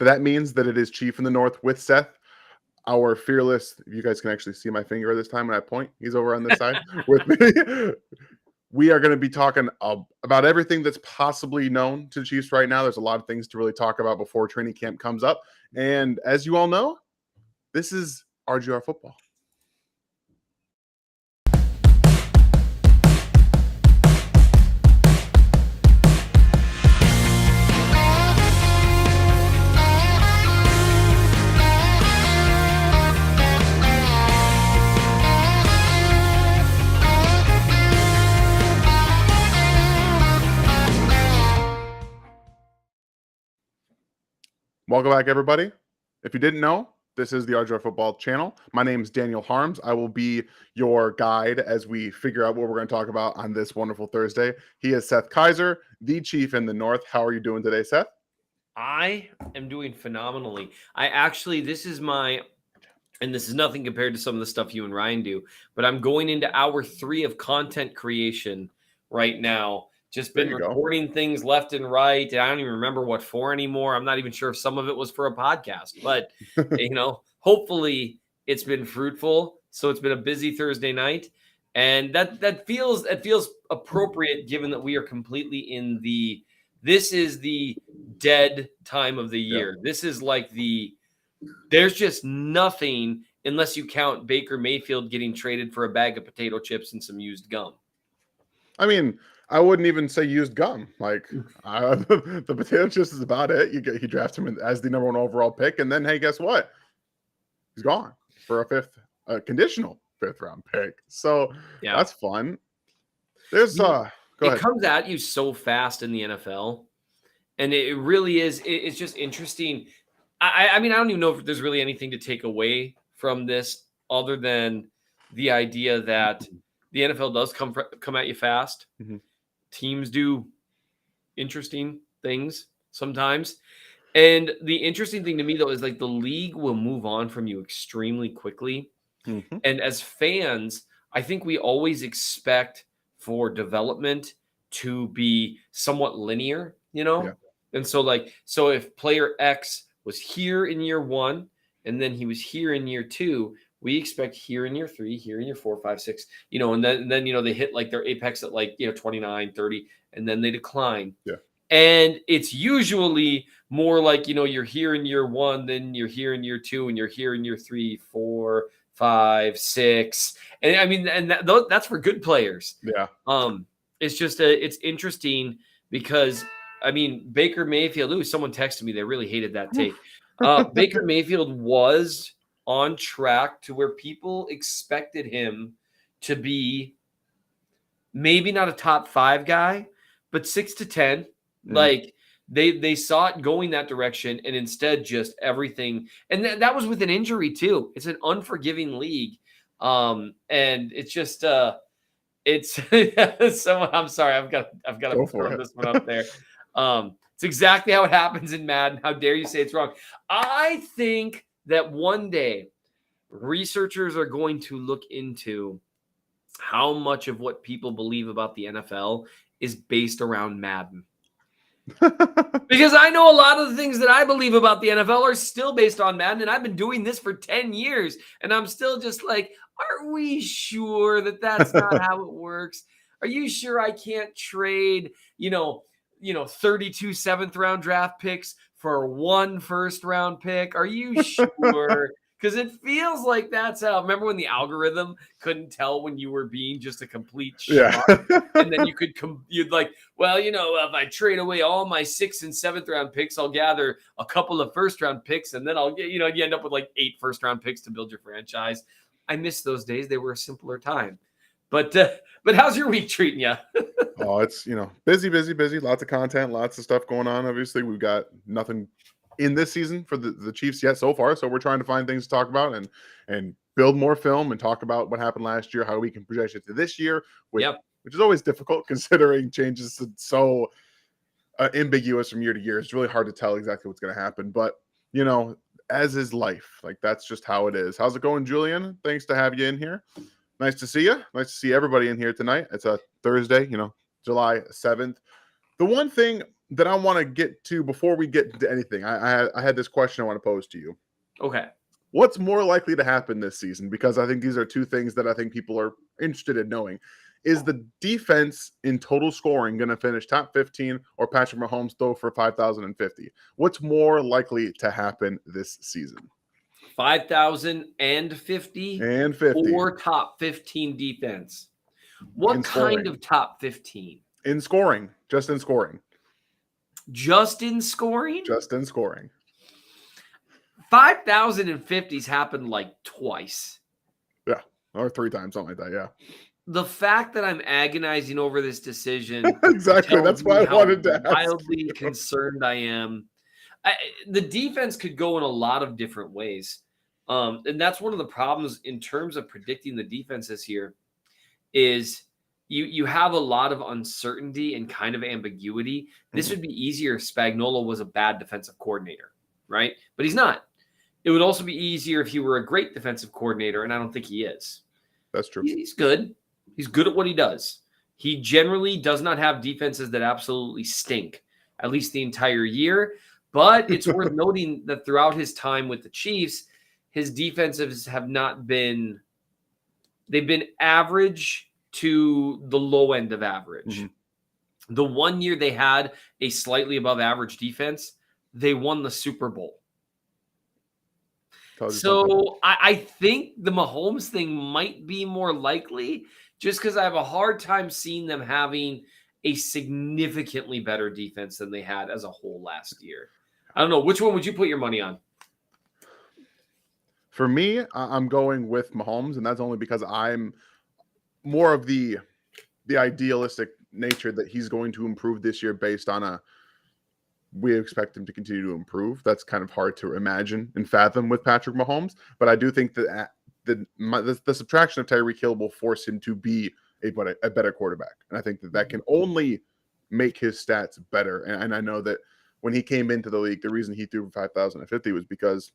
that means that it is Chief in the North with Seth, our fearless. You guys can actually see my finger this time when I point. He's over on this side with me. We are going to be talking about everything that's possibly known to the Chiefs right now. There's a lot of things to really talk about before training camp comes up. And as you all know, this is RGR football. Welcome back, everybody. If you didn't know, this is the RGR Football channel. My name is Daniel Harms. I will be your guide as we figure out what we're going to talk about on this wonderful Thursday. He is Seth Kaiser, the Chief in the North. How are you doing today, Seth? I am doing phenomenally. This is nothing compared to some of the stuff you and Ryan do, but I'm going into hour 3 of content creation right now. Just been recording things left and right. And I don't even remember what for anymore. I'm not even sure if some of it was for a podcast, but hopefully it's been fruitful. So it's been a busy Thursday night. And that feels appropriate given that we are completely this is the dead time of the year. Yeah. This is like there's just nothing unless you count Baker Mayfield getting traded for a bag of potato chips and some used gum. I mean, I wouldn't even say used gum. Like the potato chips is about it. You draft him as the number 1 overall pick, and then hey, guess what? He's gone for a conditional 5th round pick. So that's fun. There's go ahead. Comes at you so fast in the NFL, and it really is. It's just interesting. I mean, I don't even know if there's really anything to take away from this other than the idea that the NFL does come at you fast. Mm-hmm. Teams do interesting things sometimes. And the interesting thing to me, though, is like the league will move on from you extremely quickly. Mm-hmm. And as fans, I think we always expect for development to be somewhat linear, Yeah. And so if player X was here in year 1 and then he was here in year 2, we expect here in year 3, here in year 4, 5, 6, and then they hit like their apex at 29, 30, and then they decline. Yeah. And it's usually more like, you're here in year 1, then you're here in year 2, and you're here in year 3, 4, 5, 6. And I mean, and that's for good players. Yeah. It's just it's interesting because I mean, Baker Mayfield, someone texted me. They really hated that take. Baker Mayfield was on track to where people expected him to be maybe not a top 5 guy, but 6 to 10. Like they saw it going that direction, and instead just everything. And that was with an injury too. It's an unforgiving league. And it's just it's so I'm sorry. I've got to throw this one up there. It's exactly how it happens in Madden. How dare you say it's wrong? I think that one day researchers are going to look into how much of what people believe about the NFL is based around Madden. Because I know a lot of the things that I believe about the NFL are still based on Madden, and I've been doing this for 10 years, and I'm still just like, are we sure that that's not how it works? Are you sure I can't trade, 32 7th-round draft picks for 1 1st-round pick? Are you sure? Because it feels like that's how. Remember when the algorithm couldn't tell when you were being just a complete schmuck? Yeah. And then you'd like, well, if I trade away all my 6th and 7th-round picks, I'll gather a couple of 1st-round picks, and then I'll get, you end up with like 8 1st-round picks to build your franchise. I miss those days. They were a simpler time. But how's your week treating you? Oh, it's, busy, lots of content, lots of stuff going on. Obviously, we've got nothing in this season for the Chiefs yet so far. So we're trying to find things to talk about and build more film and talk about what happened last year, how we can project it to this year, which is always difficult considering changes so ambiguous from year to year. It's really hard to tell exactly what's going to happen. But, as is life, like that's just how it is. How's it going, Julian? Thanks to have you in here. Nice to see you. Nice to see everybody in here tonight. It's a Thursday, July 7th. The one thing that I want to get to before we get into anything. I had this question I want to pose to you. Okay. What's more likely to happen this season? Because I think these are two things that I think people are interested in knowing. Is the defense in total scoring going to finish top 15 or Patrick Mahomes throw for 5,050? What's more likely to happen this season? 5,050 and 50 or top 15 defense. What kind of top 15? In scoring. Just in scoring. Just in scoring? Just in scoring. 5,050's happened like twice. Yeah. Or 3 times, something like that. Yeah. The fact that I'm agonizing over this decision. Exactly. That's why I wanted to ask. Wildly concerned I am. The defense could go in a lot of different ways. And that's one of the problems in terms of predicting the defense this year is you have a lot of uncertainty and kind of ambiguity. This would be easier if Spagnuolo was a bad defensive coordinator, right? But he's not. It would also be easier if he were a great defensive coordinator, and I don't think he is. That's true. He's good. He's good at what he does. He generally does not have defenses that absolutely stink, at least the entire year. But it's worth noting that throughout his time with the Chiefs, his defenses have not been – they've been average to the low end of average. Mm-hmm. The one year they had a slightly above average defense, they won the Super Bowl. So I think the Mahomes thing might be more likely just because I have a hard time seeing them having a significantly better defense than they had as a whole last year. I don't know. Which one would you put your money on? For me, I'm going with Mahomes, and that's only because I'm more of the idealistic nature that he's going to improve this year based on we expect him to continue to improve. That's kind of hard to imagine and fathom with Patrick Mahomes. But I do think that the subtraction of Tyreek Hill will force him to be a better quarterback. And I think that can only make his stats better. And I know that when he came into the league, the reason he threw for 5,050 was because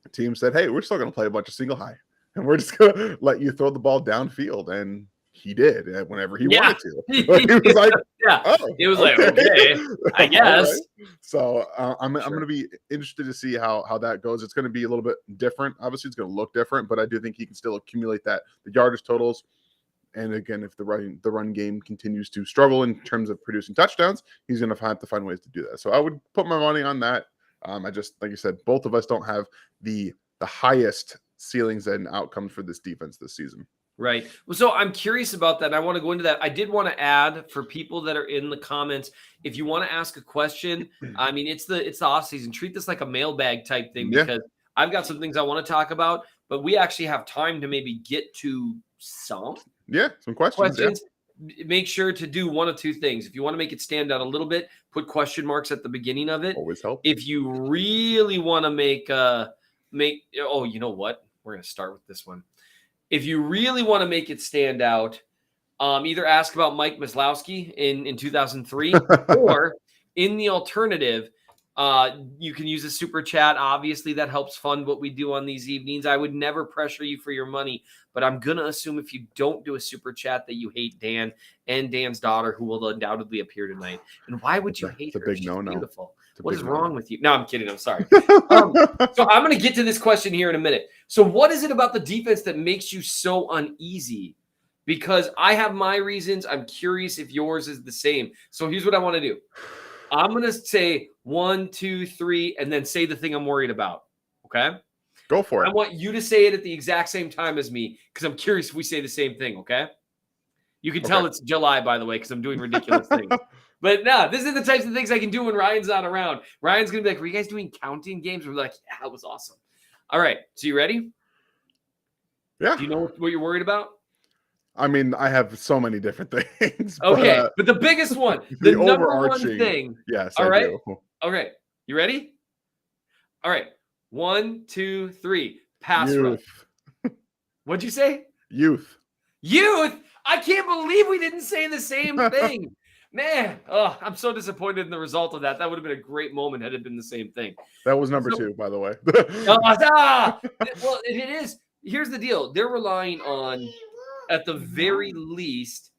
the team said, hey, we're still going to play a bunch of single high. And we're just going to let you throw the ball downfield. And he did whenever he wanted to. But he was like, it was like, okay, I guess. Right. So I'm going to be interested to see how that goes. It's going to be a little bit different. Obviously, it's going to look different, but I do think he can still accumulate the yardage totals. And again, if the run game continues to struggle in terms of producing touchdowns, he's going to have to find ways to do that. So I would put my money on that. I just, like you said, both of us don't have the highest ceilings and outcomes for this defense this season. Right. So I'm curious about that. And I want to go into that. I did want to add for people that are in the comments, if you want to ask a question, I mean, it's the off season. Treat this like a mailbag type thing because I've got some things I want to talk about, but we actually have time to maybe get to some questions. Yeah. Make sure to do one of two things. If you want to make it stand out a little bit, put question marks at the beginning of it. Always help. If you really want to make you know what? We're going to start with this one. If you really want to make it stand out, either ask about Mike Maslowski in 2003 or in the alternative, you can use a super chat. Obviously, that helps fund what we do on these evenings. I would never pressure you for your money, but I'm going to assume if you don't do a super chat that you hate Dan and Dan's daughter, who will undoubtedly appear tonight. And why would you hate her? It's a big no-no. Beautiful. What is wrong with you? No, I'm kidding. I'm sorry. So I'm going to get to this question here in a minute. So what is it about the defense that makes you so uneasy? Because I have my reasons. I'm curious if yours is the same. So here's what I want to do. I'm going to say 1, 2, 3, and then say the thing I'm worried about. Okay? Go for it. I want you to say it at the exact same time as me because I'm curious if we say the same thing. Okay? You can tell it's July, by the way, because I'm doing ridiculous things. But no, this is the types of things I can do when Ryan's not around. Ryan's going to be like, were you guys doing counting games? We're like, yeah, that was awesome. All right. So you ready? Yeah. Do you know what you're worried about? I mean, I have so many different things. Okay. But the biggest one, the number one thing. Yes. All right. Do. Okay. You ready? All right. 1, 2, 3. Pass rush. What'd you say? Youth. I can't believe we didn't say the same thing. Man, I'm so disappointed in the result of that. That would have been a great moment had it been the same thing. That was number 2, by the way. Well, it is. Here's the deal. They're relying on, at the very least,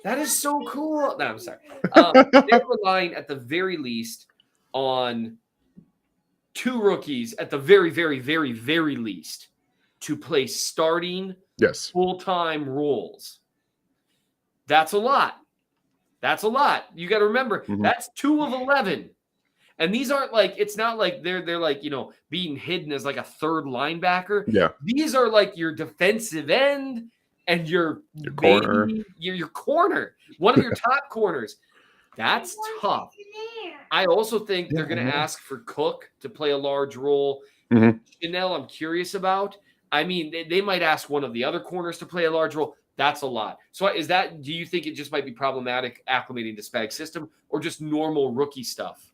That is so cool. No, I'm sorry. They're relying at the very least on 2 rookies at the very, very, very, very least to play starting Yes. full-time roles. That's a lot. That's a lot. You got to remember, that's 2 of 11. And these aren't like, it's not like they're like, being hidden as like a third linebacker. Yeah. These are like your defensive end and your corner. Your corner, one of your top corners. That's tough. I also think they're going to ask for Cook to play a large role. Chanel, I'm curious about. I mean, they might ask one of the other corners to play a large role. That's a lot. So do you think it just might be problematic acclimating to Spag's system or just normal rookie stuff?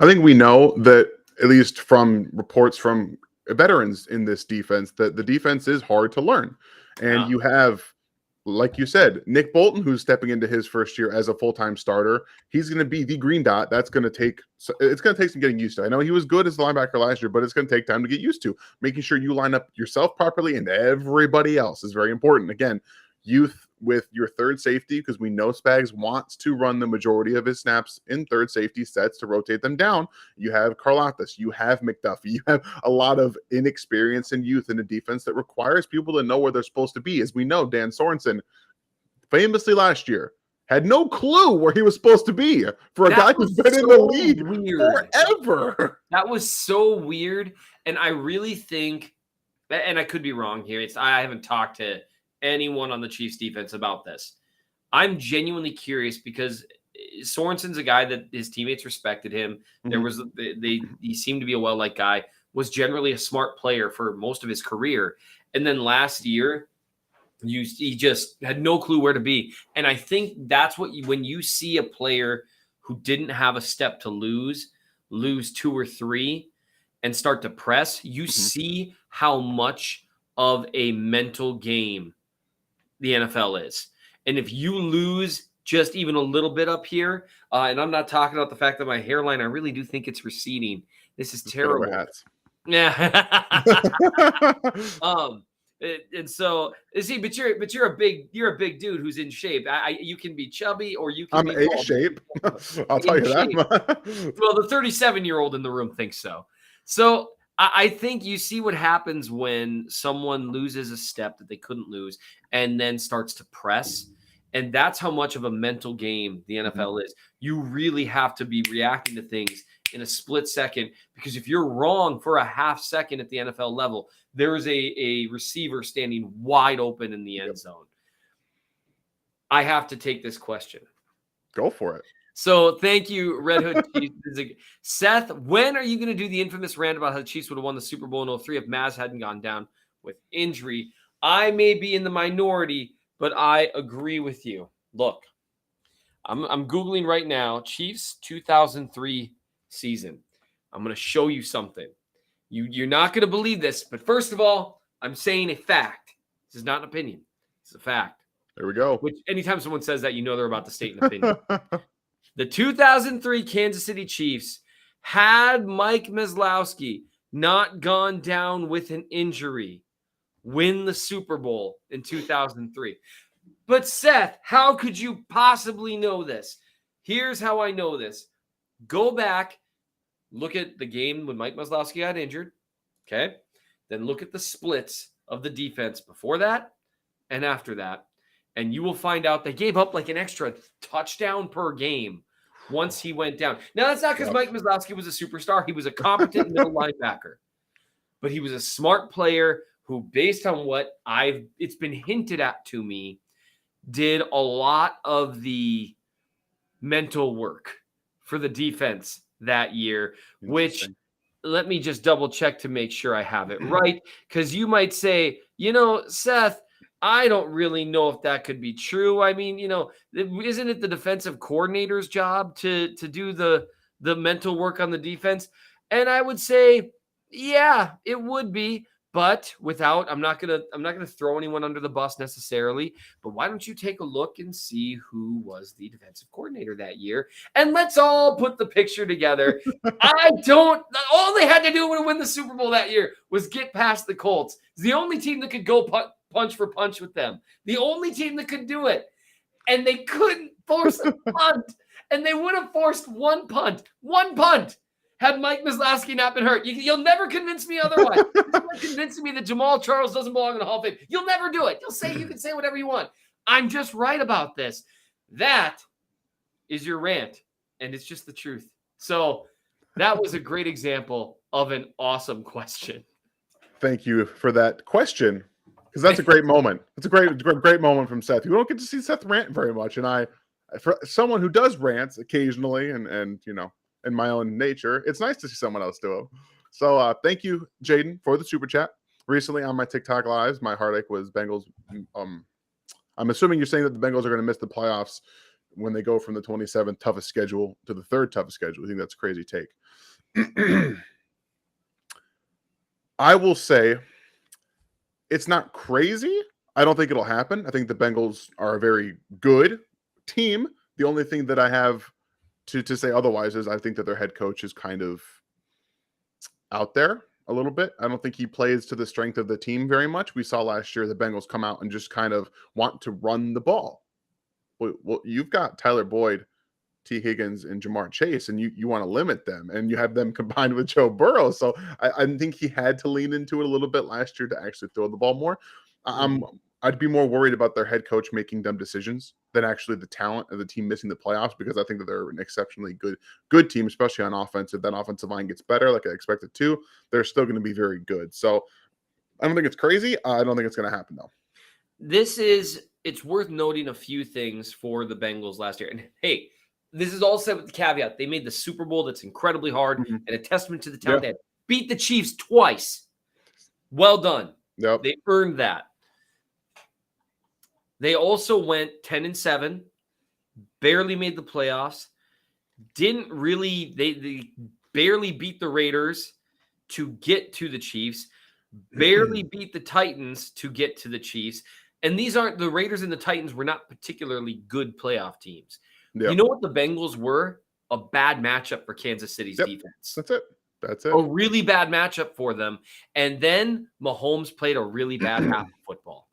I think we know that, at least from reports from veterans in this defense, that the defense is hard to learn. And you have, like you said, Nick Bolton, who's stepping into his first year as a full-time starter. He's going to be the green dot. It's going to take some getting used to. I know he was good as a linebacker last year, but it's going to take time to get used to. Making sure you line up yourself properly and everybody else is very important. Again, youth with your third safety, because we know Spags wants to run the majority of his snaps in third safety sets to rotate them down. You have Karlaftis, you have McDuffie, you have a lot of inexperience and youth in a defense that requires people to know where they're supposed to be. As we know, Dan Sorensen famously last year had no clue where he was supposed to be for a guy who's been in the league forever. That was so weird. And I really think, and I could be wrong here, I haven't talked to anyone on the Chiefs defense about this. I'm genuinely curious because Sorensen's a guy that his teammates respected him. There was he seemed to be a well-liked guy, was generally a smart player for most of his career. And then last year, he just had no clue where to be. And I think that's when you see a player who didn't have a step to lose 2 or 3 and start to press, you see how much of a mental game the NFL is. And if you lose just even a little bit up here, and I'm not talking about the fact that my hairline, I really do think it's receding. This is terrible. Yeah. And so see, but you're a big dude who's in shape. You can be chubby or you can be in shape. I'll tell you that. Well, the 37-year-old in the room thinks so. So I think you see what happens when someone loses a step that they couldn't lose and then starts to press. And that's how much of a mental game the NFL is. You really have to be reacting to things in a split second, because if you're wrong for a half second at the NFL level, there is a receiver standing wide open in the end zone. I have to take this question. Go for it. So thank you, Red Hood Chiefs. Seth, when are you going to do the infamous rant about how the Chiefs would have won the Super Bowl in 2003 if Maz hadn't gone down with injury? I may be in the minority, but I agree with you. Look, I'm Googling right now, Chiefs 2003 season. I'm going to show you something. You're not going to believe this, but first of all, I'm saying a fact. This is not an opinion. It's a fact. There we go. Which anytime someone says that, they're about to state an opinion. The 2003 Kansas City Chiefs had Mike Maslowski not gone down with an injury, win the Super Bowl in 2003. But Seth, how could you possibly know this? Here's how I know this. Go back, look at the game when Mike Maslowski got injured, okay? Then look at the splits of the defense before that and after that, and you will find out they gave up like an extra touchdown per game once he went down. Now, that's not because Mike Maslowski was a superstar. He was a competent middle linebacker. But he was a smart player who, based on what it's been hinted at to me, did a lot of the mental work for the defense that year, which let me just double check to make sure I have it right. Because you might say, Seth, I don't really know if that could be true. I mean, isn't it the defensive coordinator's job to do the mental work on the defense? And I would say, yeah, it would be, but I'm not gonna throw anyone under the bus necessarily. But why don't you take a look and see who was the defensive coordinator that year, and let's all put the picture together. All they had to do to win the Super Bowl that year was get past the Colts. It's the only team that could go punch for punch with them. The only team that could do it. and they couldn't force a punt. And they would have forced one punt had Mike Maslowski not been hurt. You'll never convince me otherwise. You're convincing me that Jamal Charles doesn't belong in the Hall of Fame. You'll never do it. You can say whatever you want. I'm just right about this. That is your rant, and it's just the truth. So that was a great example of an awesome question. Thank you for that question, because that's a great moment. It's a great moment from Seth. You don't get to see Seth rant very much, and for someone who does rants occasionally, and in my own nature, it's nice to see someone else do them. So thank you, Jaden, for the super chat. Recently on my TikTok lives, my heartache was Bengals. I'm assuming you're saying that the Bengals are going to miss the playoffs when they go from the 27th toughest schedule to the 3rd toughest schedule. I think that's a crazy take. I will say it's not crazy. I don't think it'll happen. I think the Bengals are a very good team. The only thing that I have to say otherwise is I think that their head coach is kind of out there a little bit. I don't think he plays to the strength of the team very much. We saw last year the Bengals come out and just kind of want to run the ball. Well, you've got Tyler Boyd, T. Higgins, and Jamar Chase, and you want to limit them, and you have them combined with Joe Burrow. So I think he had to lean into it a little bit last year to actually throw the ball more. I'd be more worried about their head coach making dumb decisions than actually the talent of the team missing the playoffs, because I think that they're an exceptionally good team, especially on offense. If that offensive line gets better, like I expect it to, they're still going to be very good. So I don't think it's crazy. I don't think it's going to happen, though. It's worth noting a few things for the Bengals last year. And hey, this is all said with the caveat. They made the Super Bowl. That's incredibly hard and a testament to the talent. They beat the Chiefs twice. Well done. Yep. They earned that. They also went 10-7, barely made the playoffs. They barely beat the Raiders to get to the Chiefs, barely beat the Titans to get to the Chiefs. And the Raiders and the Titans were not particularly good playoff teams. Yep. You know what the Bengals were? A bad matchup for Kansas City's defense. That's it. A really bad matchup for them. And then Mahomes played a really bad half of football.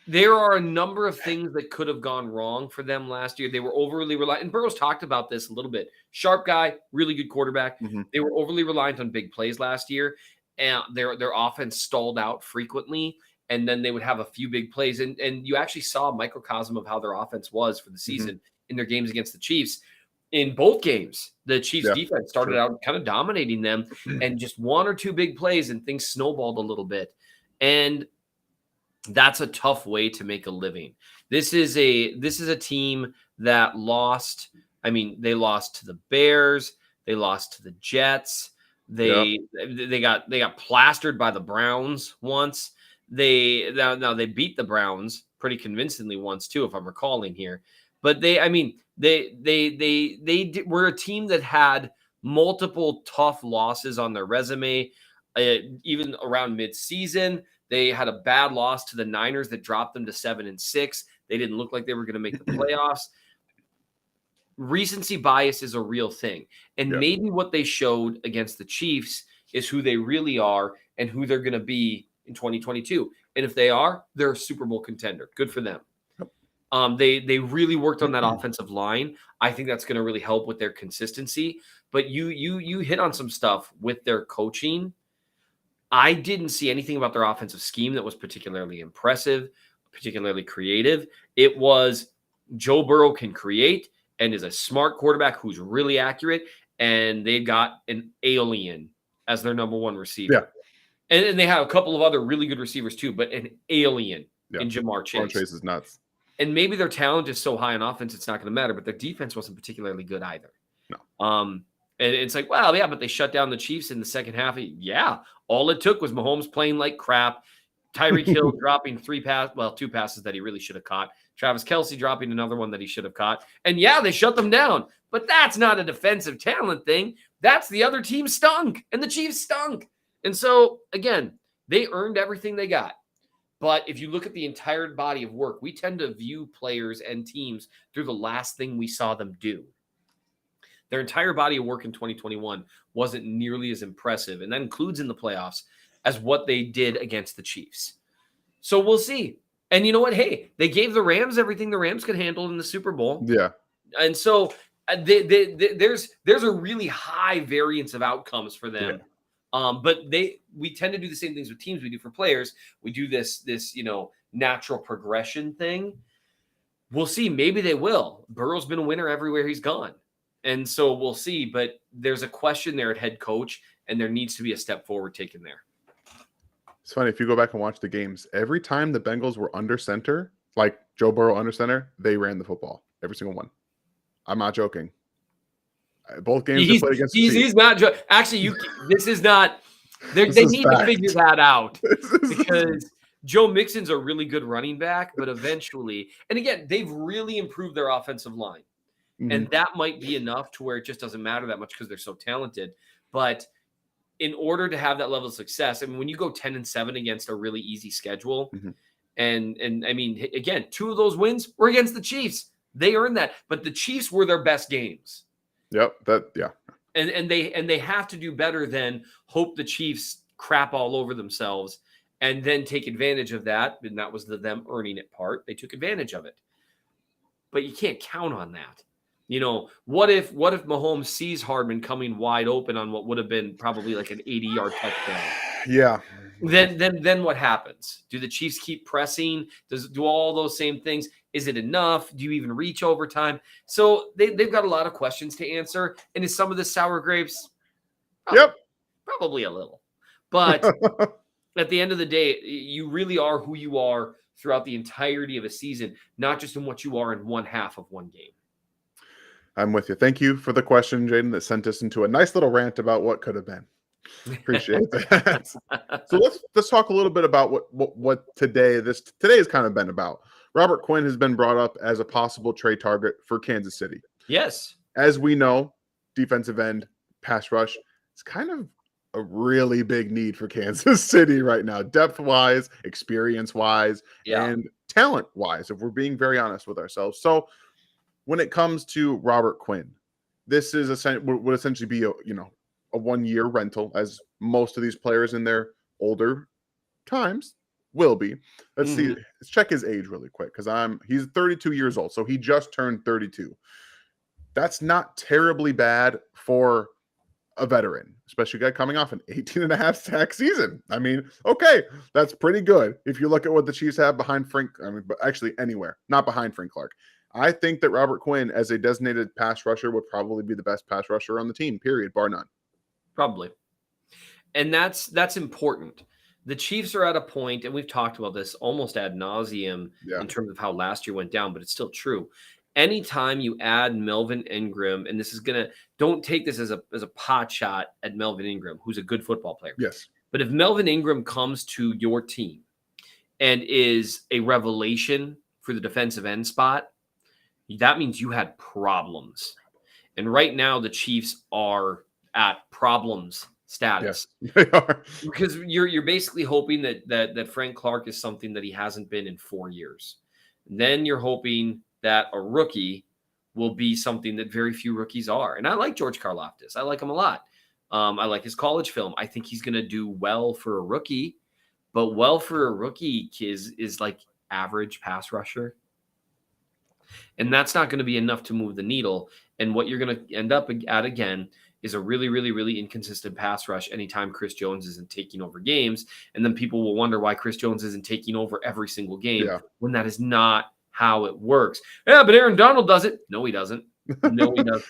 There are a number of things that could have gone wrong for them last year. They were overly reliant. And Burrow's talked about this a little bit. Sharp guy, really good quarterback. They were overly reliant on big plays last year. And their offense stalled out frequently. And then they would have a few big plays. And you actually saw a microcosm of how their offense was for the season in their games against the Chiefs. In both games, the Chiefs defense started out kind of dominating them, and just one or two big plays and things snowballed a little bit. And that's a tough way to make a living. This is a team that lost. I mean, they lost to the Bears. They lost to the Jets. They got plastered by the Browns once. They beat the Browns pretty convincingly once too, if I'm recalling here. But they were a team that had multiple tough losses on their resume, even around midseason. They had a bad loss to the Niners that dropped them to 7-6. They didn't look like they were going to make the playoffs. Recency bias is a real thing. And maybe what they showed against the Chiefs is who they really are and who they're going to be in 2022. And if they are, they're a Super Bowl contender. Good for them. They really worked on that offensive line. I think that's going to really help with their consistency. But you hit on some stuff with their coaching. I didn't see anything about their offensive scheme that was particularly impressive, particularly creative. It was Joe Burrow can create and is a smart quarterback who's really accurate, and they got an alien as their number one receiver. Yeah. And they have a couple of other really good receivers too, but an alien in Jamar Chase. Jamar Chase is nuts. And maybe their talent is so high on offense, it's not going to matter, but their defense wasn't particularly good either. No. And it's like, well, yeah, but they shut down the Chiefs in the second half. Yeah. All it took was Mahomes playing like crap, Tyreek Hill dropping two passes that he really should have caught, Travis Kelce dropping another one that he should have caught. And yeah, they shut them down. But that's not a defensive talent thing. That's the other team stunk, and the Chiefs stunk. And so, again, they earned everything they got. But if you look at the entire body of work, we tend to view players and teams through the last thing we saw them do. Their entire body of work in 2021 wasn't nearly as impressive, and that includes in the playoffs, as what they did against the Chiefs. So we'll see. And you know what? Hey, they gave the Rams everything the Rams could handle in the Super Bowl. Yeah. And so there's a really high variance of outcomes for them. But we tend to do the same things with teams we do for players. We do this natural progression thing. We'll see. Maybe they will. Burrow's been a winner everywhere he's gone. And so we'll see. But there's a question there at head coach, and there needs to be a step forward taken there. It's funny, if you go back and watch the games, every time the Bengals were under center, like Joe Burrow under center, they ran the football. Every single one. I'm not joking. Both games they played against the Chiefs. He's not joking. Actually, this is not. They need to figure that out because Joe Mixon's a really good running back, but eventually, and again, they've really improved their offensive line. Mm-hmm. And that might be enough to where it just doesn't matter that much because they're so talented. But in order to have that level of success, I mean, when you go 10-7 against a really easy schedule, mm-hmm. and I mean, again, 2 of those wins were against the Chiefs. They earned that, but the Chiefs were their best games. Yep. And they have to do better than hope the Chiefs crap all over themselves and then take advantage of that. And that was them earning it part. They took advantage of it. But you can't count on that. What if Mahomes sees Hardman coming wide open on what would have been probably like an 80-yard touchdown? Yeah. Then what happens? Do the Chiefs keep pressing? Do all those same things? Is it enough? Do you even reach overtime? So they've got a lot of questions to answer. And is some of this sour grapes? Probably a little. But at the end of the day, you really are who you are throughout the entirety of a season, not just in what you are in one half of one game. I'm with you. Thank you for the question, Jaden, that sent us into a nice little rant about what could have been. Appreciate that. So let's talk a little bit about what today has kind of been about. Robert Quinn has been brought up as a possible trade target for Kansas City. Yes. As we know, defensive end, pass rush, it's kind of a really big need for Kansas City right now, depth-wise, experience-wise, and talent-wise, if we're being very honest with ourselves. So when it comes to Robert Quinn, this is would essentially be a 1-year rental, as most of these players in their older times will be. Let's see. Let's check his age really quick because he's 32 years old, so he just turned 32. That's not terribly bad for a veteran, especially a guy coming off an 18.5 sack season. I mean, okay, that's pretty good if you look at what the Chiefs have behind Frank. I mean, but actually anywhere, not behind Frank Clark. I think that Robert Quinn, as a designated pass rusher, would probably be the best pass rusher on the team, period, bar none. Probably. And that's important. The Chiefs are at a point, and we've talked about this almost ad nauseum in terms of how last year went down, but it's still true. Anytime you add Melvin Ingram, and this is don't take this as a pot shot at Melvin Ingram, who's a good football player. Yes. But if Melvin Ingram comes to your team and is a revelation for the defensive end spot, that means you had problems. And right now the Chiefs are at problems status. Yes, they are. Because you're basically hoping that Frank Clark is something that he hasn't been in 4 years. And then you're hoping that a rookie will be something that very few rookies are. And I like George Karlaftis. I like him a lot. I like his college film. I think he's going to do well for a rookie, but well for a rookie is like average pass rusher. And that's not going to be enough to move the needle. And what you're going to end up at again is a really, really, really inconsistent pass rush anytime Chris Jones isn't taking over games. And then people will wonder why Chris Jones isn't taking over every single game when that is not how it works. Yeah, but Aaron Donald does it. No, he doesn't. No, he doesn't.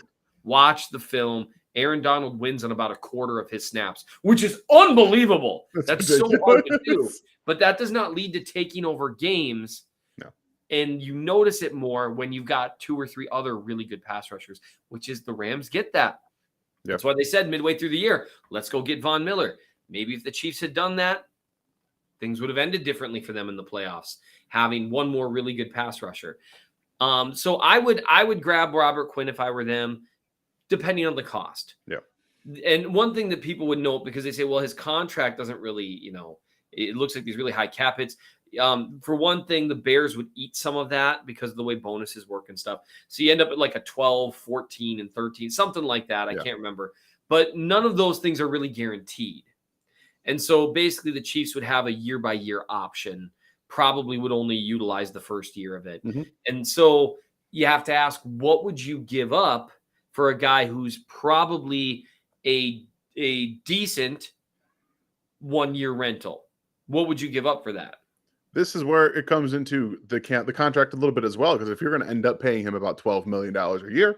Watch the film. Aaron Donald wins on about a quarter of his snaps, which is unbelievable. That's so hard to do. But that does not lead to taking over games. No. And you notice it more when you've got 2 or 3 other really good pass rushers, which is the Rams get that. Yep. That's why they said midway through the year, let's go get Von Miller. Maybe if the Chiefs had done that, things would have ended differently for them in the playoffs, having one more really good pass rusher. So I would grab Robert Quinn if I were them, depending on the cost. Yeah. And one thing that people would note, because they say, well, his contract doesn't really, it looks like these really high cap hits. For one thing, the Bears would eat some of that because of the way bonuses work and stuff. So you end up at like a 12, 14, and 13, something like that. I can't remember. But none of those things are really guaranteed. And so basically the Chiefs would have a year-by-year option probably would only utilize the first year of it. Mm-hmm. And so you have to ask, what would you give up for a guy who's probably a decent 1 year rental? What would you give up for that? This is where it comes into the contract a little bit as well, because if you're going to end up paying him about $12 million a year,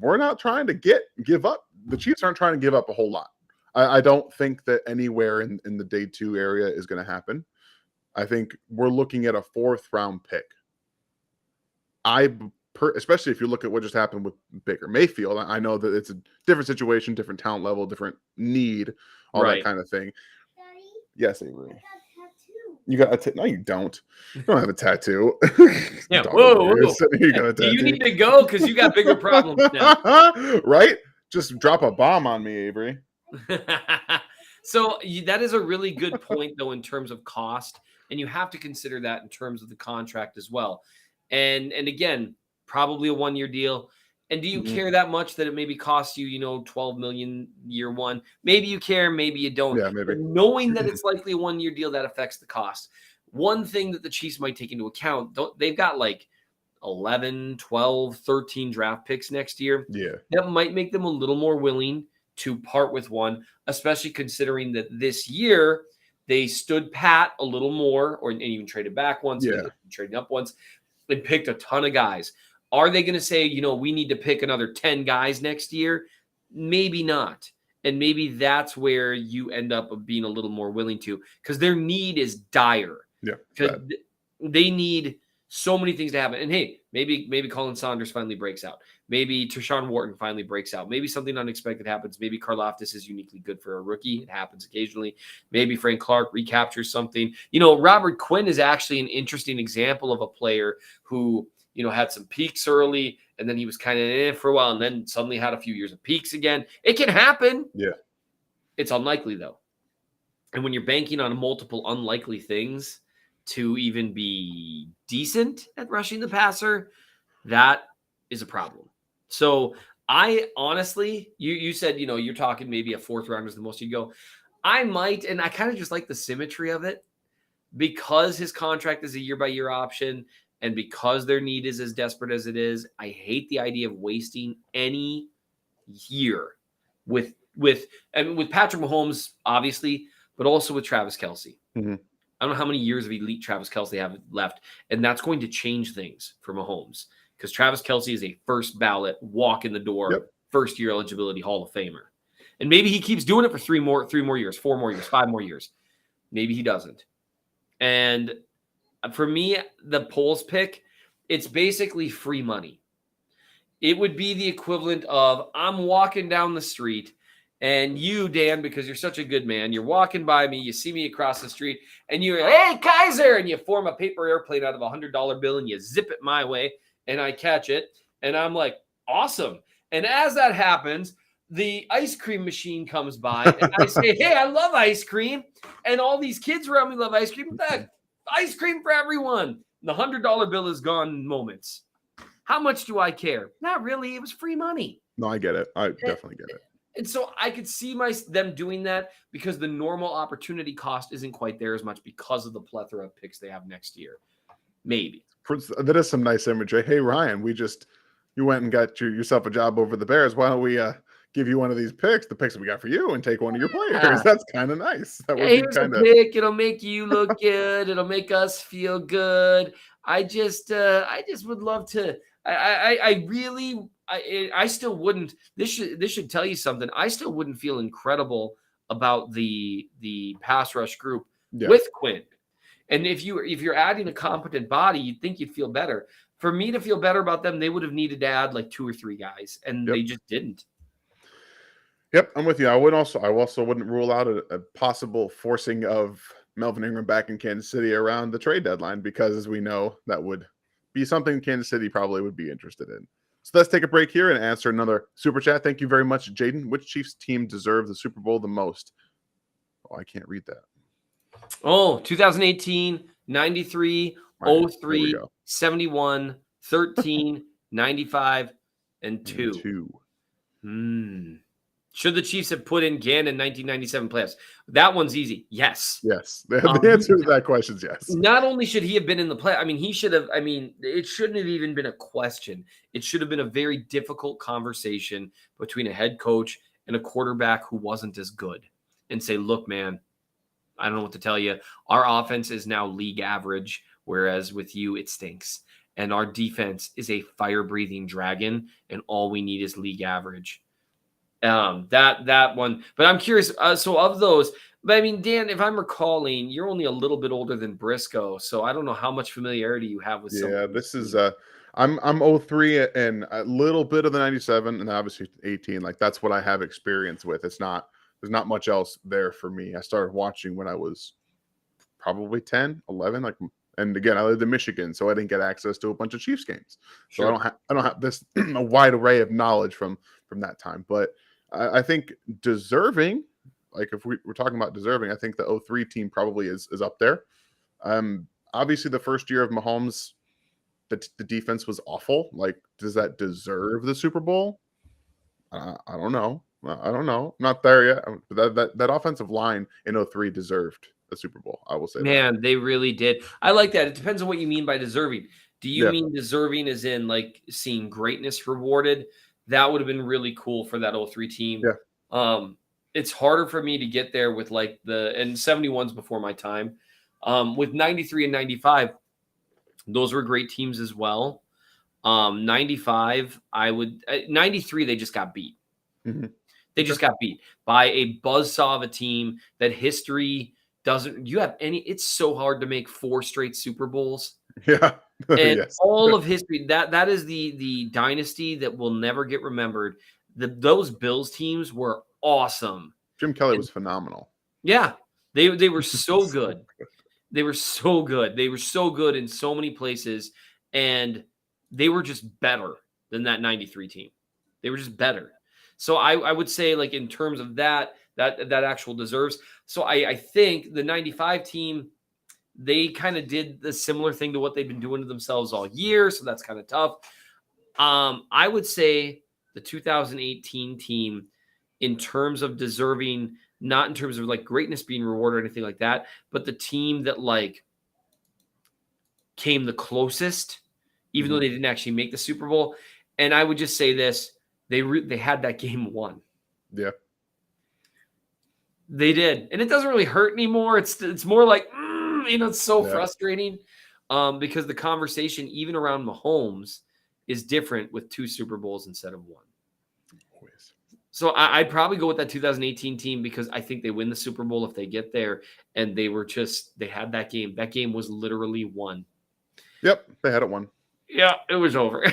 we're not trying to give up. The Chiefs aren't trying to give up a whole lot. I don't think that anywhere in the day 2 area is going to happen. I think we're looking at a 4th round pick. Especially if you look at what just happened with Baker Mayfield, I know that it's a different situation, different talent level, different need, all that kind of thing. Daddy, Yes, Avery. I got a tattoo. You got no, you don't. You don't have a tattoo. Yeah. Whoa. You got a tattoo. You need to go because you got bigger problems now. Right? Just drop a bomb on me, Avery. So that is a really good point, though, in terms of cost, and you have to consider that in terms of the contract as well. And again, probably a 1 year deal. And do you care that much that it maybe costs you, $12 million year one? Maybe you care, maybe you don't. Yeah, maybe. But knowing that it's likely a 1 year deal, that affects the cost. One thing that the Chiefs might take into account, they've got like 11, 12, 13 draft picks next year. Yeah. That might make them a little more willing to part with one, especially considering that this year they stood pat a little more, and even traded back once, trading up once, and picked a ton of guys. Are they going to say, we need to pick another 10 guys next year? Maybe not. And maybe that's where you end up being a little more willing to, because their need is dire. Yeah. Because they need so many things to happen. And hey, maybe Colin Saunders finally breaks out. Maybe Tershawn Wharton finally breaks out. Maybe something unexpected happens. Maybe Karlaftis is uniquely good for a rookie. It happens occasionally. Maybe Frank Clark recaptures something. Robert Quinn is actually an interesting example of a player who, had some peaks early, and then he was kind of for a while, and then suddenly had a few years of peaks again. It can happen. Yeah. It's unlikely, though. And when you're banking on multiple unlikely things to even be decent at rushing the passer, that is a problem. So I honestly, you said, you're talking maybe a 4th round is the most you go. I might, and I kind of just like the symmetry of it, because his contract is a year-by-year option, and because their need is as desperate as it is. I hate the idea of wasting any year with Patrick Mahomes, obviously, but also with Travis Kelce. Mm-hmm. I don't know how many years of elite Travis Kelce have left, and that's going to change things for Mahomes, because Travis Kelce is a first ballot, walk in the door, first year eligibility Hall of Famer. And maybe he keeps doing it for 3 more years, 4 more years, 5 more years. Maybe he doesn't. And for me, the Poles pick, it's basically free money. It would be the equivalent of, I'm walking down the street, and you, Dan, because you're such a good man, you're walking by me, you see me across the street, and you're, hey, Kaiser, and you form a paper airplane out of a $100 bill, and you zip it my way, and I catch it, and I'm like, awesome. And as that happens, the ice cream machine comes by, and I say, hey, I love ice cream, and all these kids around me love ice cream. Ice cream for everyone. The $100 bill is gone in moments. How much do I care? Not really. It was free money. No, I get it. I definitely get it. And so I could see them doing that, because the normal opportunity cost isn't quite there as much because of the plethora of picks they have next year. Maybe. That is some nice imagery. Hey, Ryan, you went and got yourself a job over the Bears. Why don't we give you one of these picks, the picks that we got for you, and take one of your players? That's kind of nice. That would be here's a pick. It'll make you look good. It'll make us feel good. I just would love to. I still wouldn't. This should tell you something. I still wouldn't feel incredible about the pass rush group with Quinn. And if you're adding a competent body, you'd think you'd feel better. For me to feel better about them, they would have needed to add like 2 or 3 guys, and they just didn't. Yep, I'm with you. I also wouldn't rule out a possible forcing of Melvin Ingram back in Kansas City around the trade deadline, because, as we know, that would be something Kansas City probably would be interested in. So let's take a break here and answer another super chat. Thank you very much, Jaden. Which Chiefs team deserved the Super Bowl the most? Oh, I can't read that. Oh, 2018, 93, 03, 71, 13, 95, and 2. Should the Chiefs have put in Gannon 1997 playoffs? That one's easy. Yes. Yes. The answer to that question is yes. Not only should he have been in the play, I mean, he should have. I mean, it shouldn't have even been a question. It should have been a very difficult conversation between a head coach and a quarterback who wasn't as good, and say, look, man, I don't know what to tell you. Our offense is now league average, whereas with you, it stinks. And our defense is a fire-breathing dragon, and all we need is league average. That one. But I'm curious. So of those, but I mean, Dan, if I'm recalling, you're only a little bit older than Briscoe, so I don't know how much familiarity you have with. Yeah, this is I'm 03 and a little bit of the 97 and obviously 18. Like that's what I have experience with. There's not much else there for me. I started watching when I was probably 10, 11. Like, and again, I lived in Michigan, so I didn't get access to a bunch of Chiefs games. So Sure. I don't have this a wide array of knowledge from that time. But I think deserving, like if we're talking about deserving, I think the 03 team probably is up there. Obviously the first year of Mahomes, the defense was awful. Like, does that deserve the Super Bowl? I don't know. I don't know. I'm not there yet. That offensive line in 03 deserved a Super Bowl. I will say Man, they really did. I like that. It depends on what you mean by deserving. Do you mean deserving as in like seeing greatness rewarded? That would have been really cool for that 03 team. Yeah. It's harder for me to get there with like and 71's before my time. With 93 and 95, those were great teams as well. 95, 93, they just got beat. Mm-hmm. They just got beat by a buzzsaw of a team that history doesn't. It's so hard to make 4 straight Super Bowls. Yeah. And yes. all of history, that is the dynasty that will never get remembered. Those Bills teams were awesome. Jim Kelly was phenomenal. Yeah. They were so good. They were so good. They were so good in so many places, and they were just better than that 93 team. They were just better. So I would say, like, in terms of that actual deserves. So I think the 95 team, they kind of did the similar thing to what they've been doing to themselves all year. So that's kind of tough. I would say the 2018 team, in terms of deserving, not in terms of like greatness being rewarded or anything like that, but the team that like came the closest, even though they didn't actually make the Super Bowl. And I would just say this, they had that game won. Yeah. They did. And it doesn't really hurt anymore. It's more like, it's so frustrating because the conversation, even around Mahomes, is different with 2 Super Bowls instead of 1. Always. So I'd probably go with that 2018 team because I think they win the Super Bowl if they get there. And they had that game. That game was literally won. Yep. They had it won. Yeah, it was over.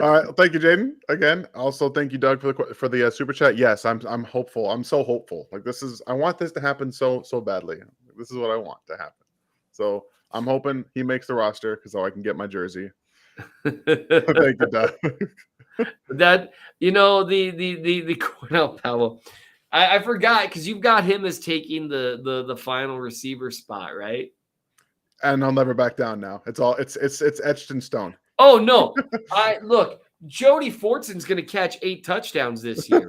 All right. Thank you, Jaden. Again, also thank you, Doug, for the super chat. Yes, I'm hopeful. I'm so hopeful. Like I want this to happen so badly. This is what I want to happen. So I'm hoping he makes the roster because I can get my jersey. Thank you, Doug. That the Cornell Powell. I forgot because you've got him as taking the final receiver spot, right? And I'll never back down now. It's etched in stone. Oh no! Look, Jody Fortson's going to catch 8 touchdowns this year.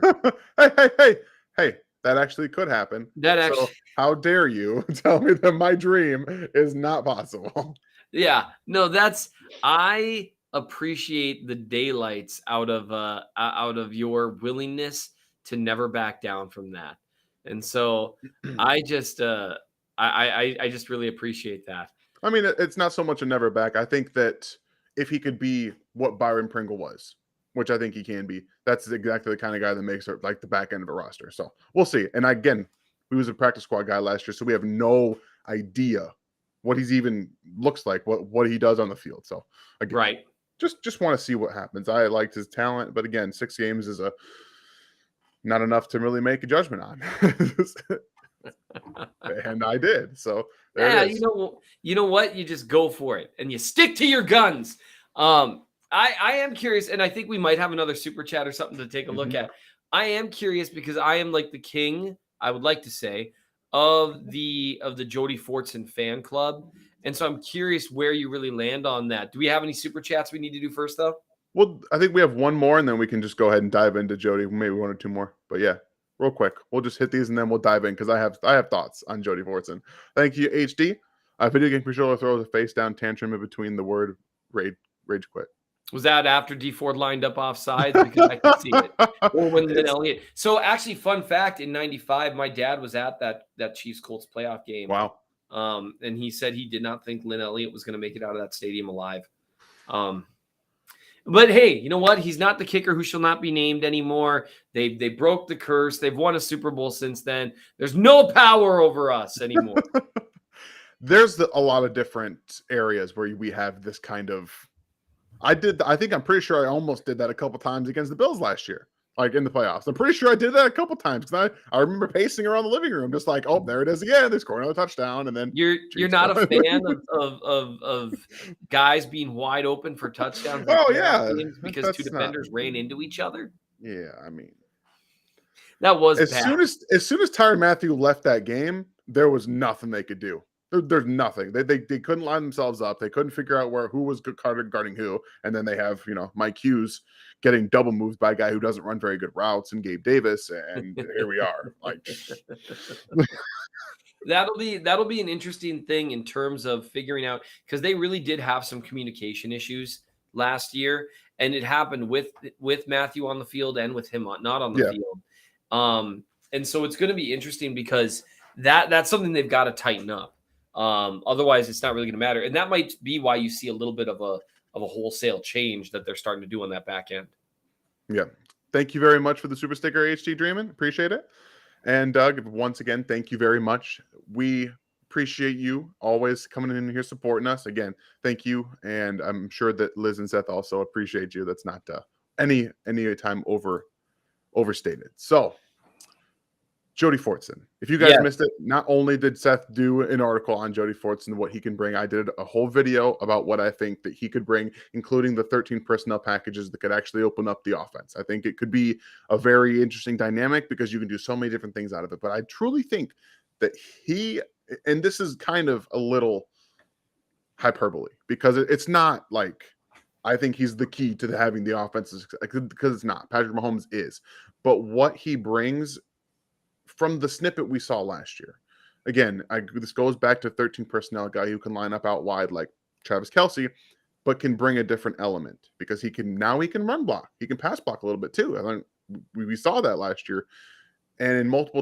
Hey! That actually could happen. So how dare you tell me that my dream is not possible? Yeah, no, I appreciate the daylights out of your willingness to never back down from that, and so I just I just really appreciate that. I mean, it's not so much a never back. I think that if he could be what Byron Pringle was, which I think he can be, that's exactly the kind of guy that makes it like the back end of a roster. So we'll see. And again, he was a practice squad guy last year, so we have no idea what he's even looks like, what he does on the field. So again, right, just want to see what happens. I liked his talent, but again, 6 games is not enough to really make a judgment on. And I did. So yeah, you know what? You just go for it and you stick to your guns. I am curious, and I think we might have another super chat or something to take a look at. I am curious because I am like the king, I would like to say, of the Jody Fortson fan club. And so I'm curious where you really land on that. Do we have any super chats we need to do first, though? Well, I think we have one more, and then we can just go ahead and dive into Jody. Maybe one or two more, but yeah, real quick, we'll just hit these and then we'll dive in because I have thoughts on Jody Fortson. Thank you, HD. Video game controller throws a face down tantrum in between the word rage quit. Was that after D Ford lined up off sides? Because I can see it. Or when Lynn Elliott. So actually, fun fact, in 95, my dad was at that Chiefs Colts playoff game. Wow. And he said he did not think Lynn Elliott was going to make it out of that stadium alive. But hey, you know what? He's not the kicker who shall not be named anymore. They broke the curse. They've won a Super Bowl since then. There's no power over us anymore. There's a lot of different areas where we have this kind of. I'm pretty sure I almost did that a couple times against the Bills last year, like in the playoffs. I'm pretty sure I did that a couple times because I remember pacing around the living room, just like, oh, there it is again. They score another touchdown, and then you're not a fan of guys being wide open for touchdowns. Oh yeah, because two defenders ran into each other. Yeah, I mean, that was as soon as Tyrann Mathieu left that game, there was nothing they could do. There's nothing. They couldn't line themselves up. They couldn't figure out who was guarding who. And then they have, Mike Hughes getting double moves by a guy who doesn't run very good routes and Gabe Davis. And here we are. Like that'll be an interesting thing in terms of figuring out, because they really did have some communication issues last year, and it happened with Mathieu on the field and with him not on the field. And so it's going to be interesting because that's something they've got to tighten up. Otherwise, it's not really going to matter. And that might be why you see a little bit of a wholesale change that they're starting to do on that back end. Yeah. Thank you very much for the super sticker, HT Dreamin'. Appreciate it. And Doug, once again, thank you very much. We appreciate you always coming in here supporting us. Again, thank you. And I'm sure that Liz and Seth also appreciate you. That's not any time overstated. So, Jody Fortson. If you guys missed it, not only did Seth do an article on Jody Fortson, what he can bring, I did a whole video about what I think that he could bring, including the 13 personnel packages that could actually open up the offense. I think it could be a very interesting dynamic because you can do so many different things out of it. But I truly think that and this is kind of a little hyperbole because it's not like I think he's the key to having the offense because it's not. Patrick Mahomes is. But what he brings from the snippet we saw last year. Again, this goes back to 13 personnel, guy who can line up out wide like Travis Kelce, but can bring a different element because he can run block. He can pass block a little bit too. I mean, we saw that last year. And in multiple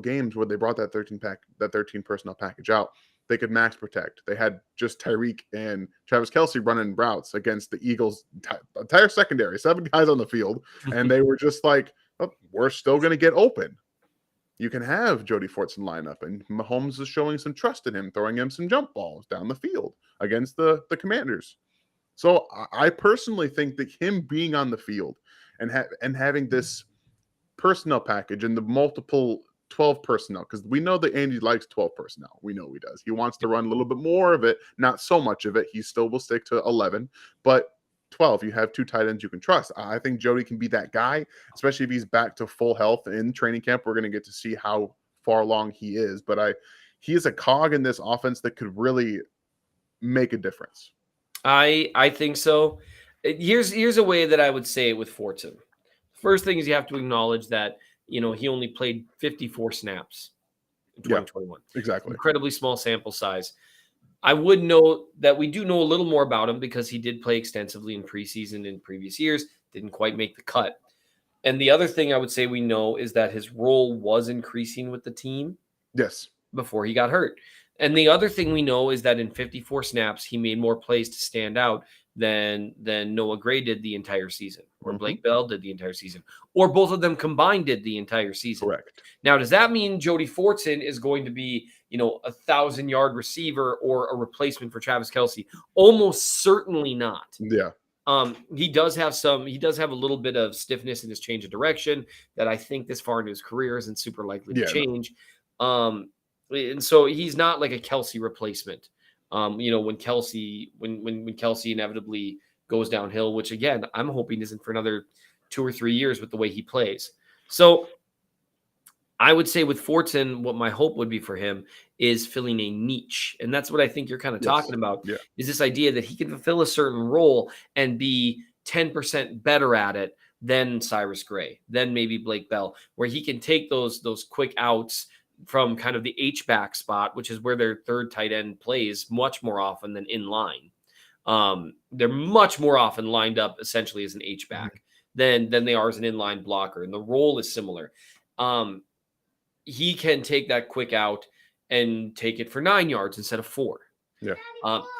games where they brought that 13 personnel package out, they could max protect. They had just Tyreek and Travis Kelce running routes against the Eagles' entire secondary, 7 guys on the field. And they were just like, oh, we're still going to get open. You can have Jody Fortson line up, and Mahomes is showing some trust in him, throwing him some jump balls down the field against the Commanders. So I personally think that him being on the field and having this personnel package and the multiple 12 personnel, because we know that Andy likes 12 personnel. We know he does. He wants to run a little bit more of it, not so much of it. He still will stick to 11, but 12, you have 2 tight ends you can trust. I think Jody can be that guy, especially if he's back to full health in training camp. We're going to get to see how far along he is, but he is a cog in this offense that could really make a difference. I think so. Here's a way that I would say it with Fortson. First thing is you have to acknowledge that, he only played 54 snaps in 2021. Yeah, exactly. Incredibly small sample size. I would note that we do know a little more about him because he did play extensively in preseason in previous years, didn't quite make the cut. And the other thing I would say we know is that his role was increasing with the team. Yes. Before he got hurt. And the other thing we know is that in 54 snaps, he made more plays to stand out than Noah Gray did the entire season, or Blake Bell did the entire season, or both of them combined did the entire season. Correct. Now, does that mean Jody Fortson is going to be, a 1,000-yard receiver or a replacement for Travis Kelce? Almost certainly not. Yeah. He does have a little bit of stiffness in his change of direction that I think this far into his career isn't super likely to change. No. And so he's not like a Kelce replacement. When Kelce inevitably goes downhill, which again, I'm hoping isn't for another 2 or 3 years with the way he plays. So I would say with Fortson, what my hope would be for him is filling a niche. And that's what I think you're kind of talking about, is this idea that he can fulfill a certain role and be, 10% better at it than Cyrus Gray, than maybe Blake Bell, where he can take those quick outs from kind of the H-back spot, which is where their third tight end plays much more often than in line. They're much more often lined up essentially as an H-back than they are as an inline blocker, and the role is similar. He can take that quick out and take it for 9 yards instead of 4. Yeah.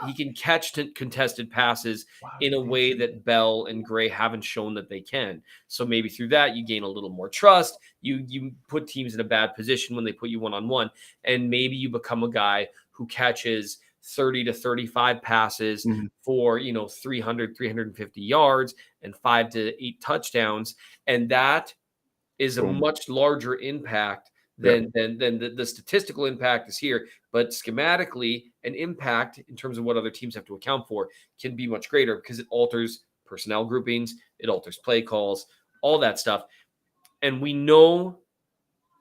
He can catch contested passes in a way that Bell and Gray haven't shown that they can. So maybe through that, you gain a little more trust. You put teams in a bad position when they put you one-on-one, and maybe you become a guy who catches 30 to 35 passes for, 300, 350 yards and 5 to 8 touchdowns. And that is a much larger impact than the statistical impact is here. But schematically, an impact in terms of what other teams have to account for can be much greater because it alters personnel groupings, it alters play calls, all that stuff. And we know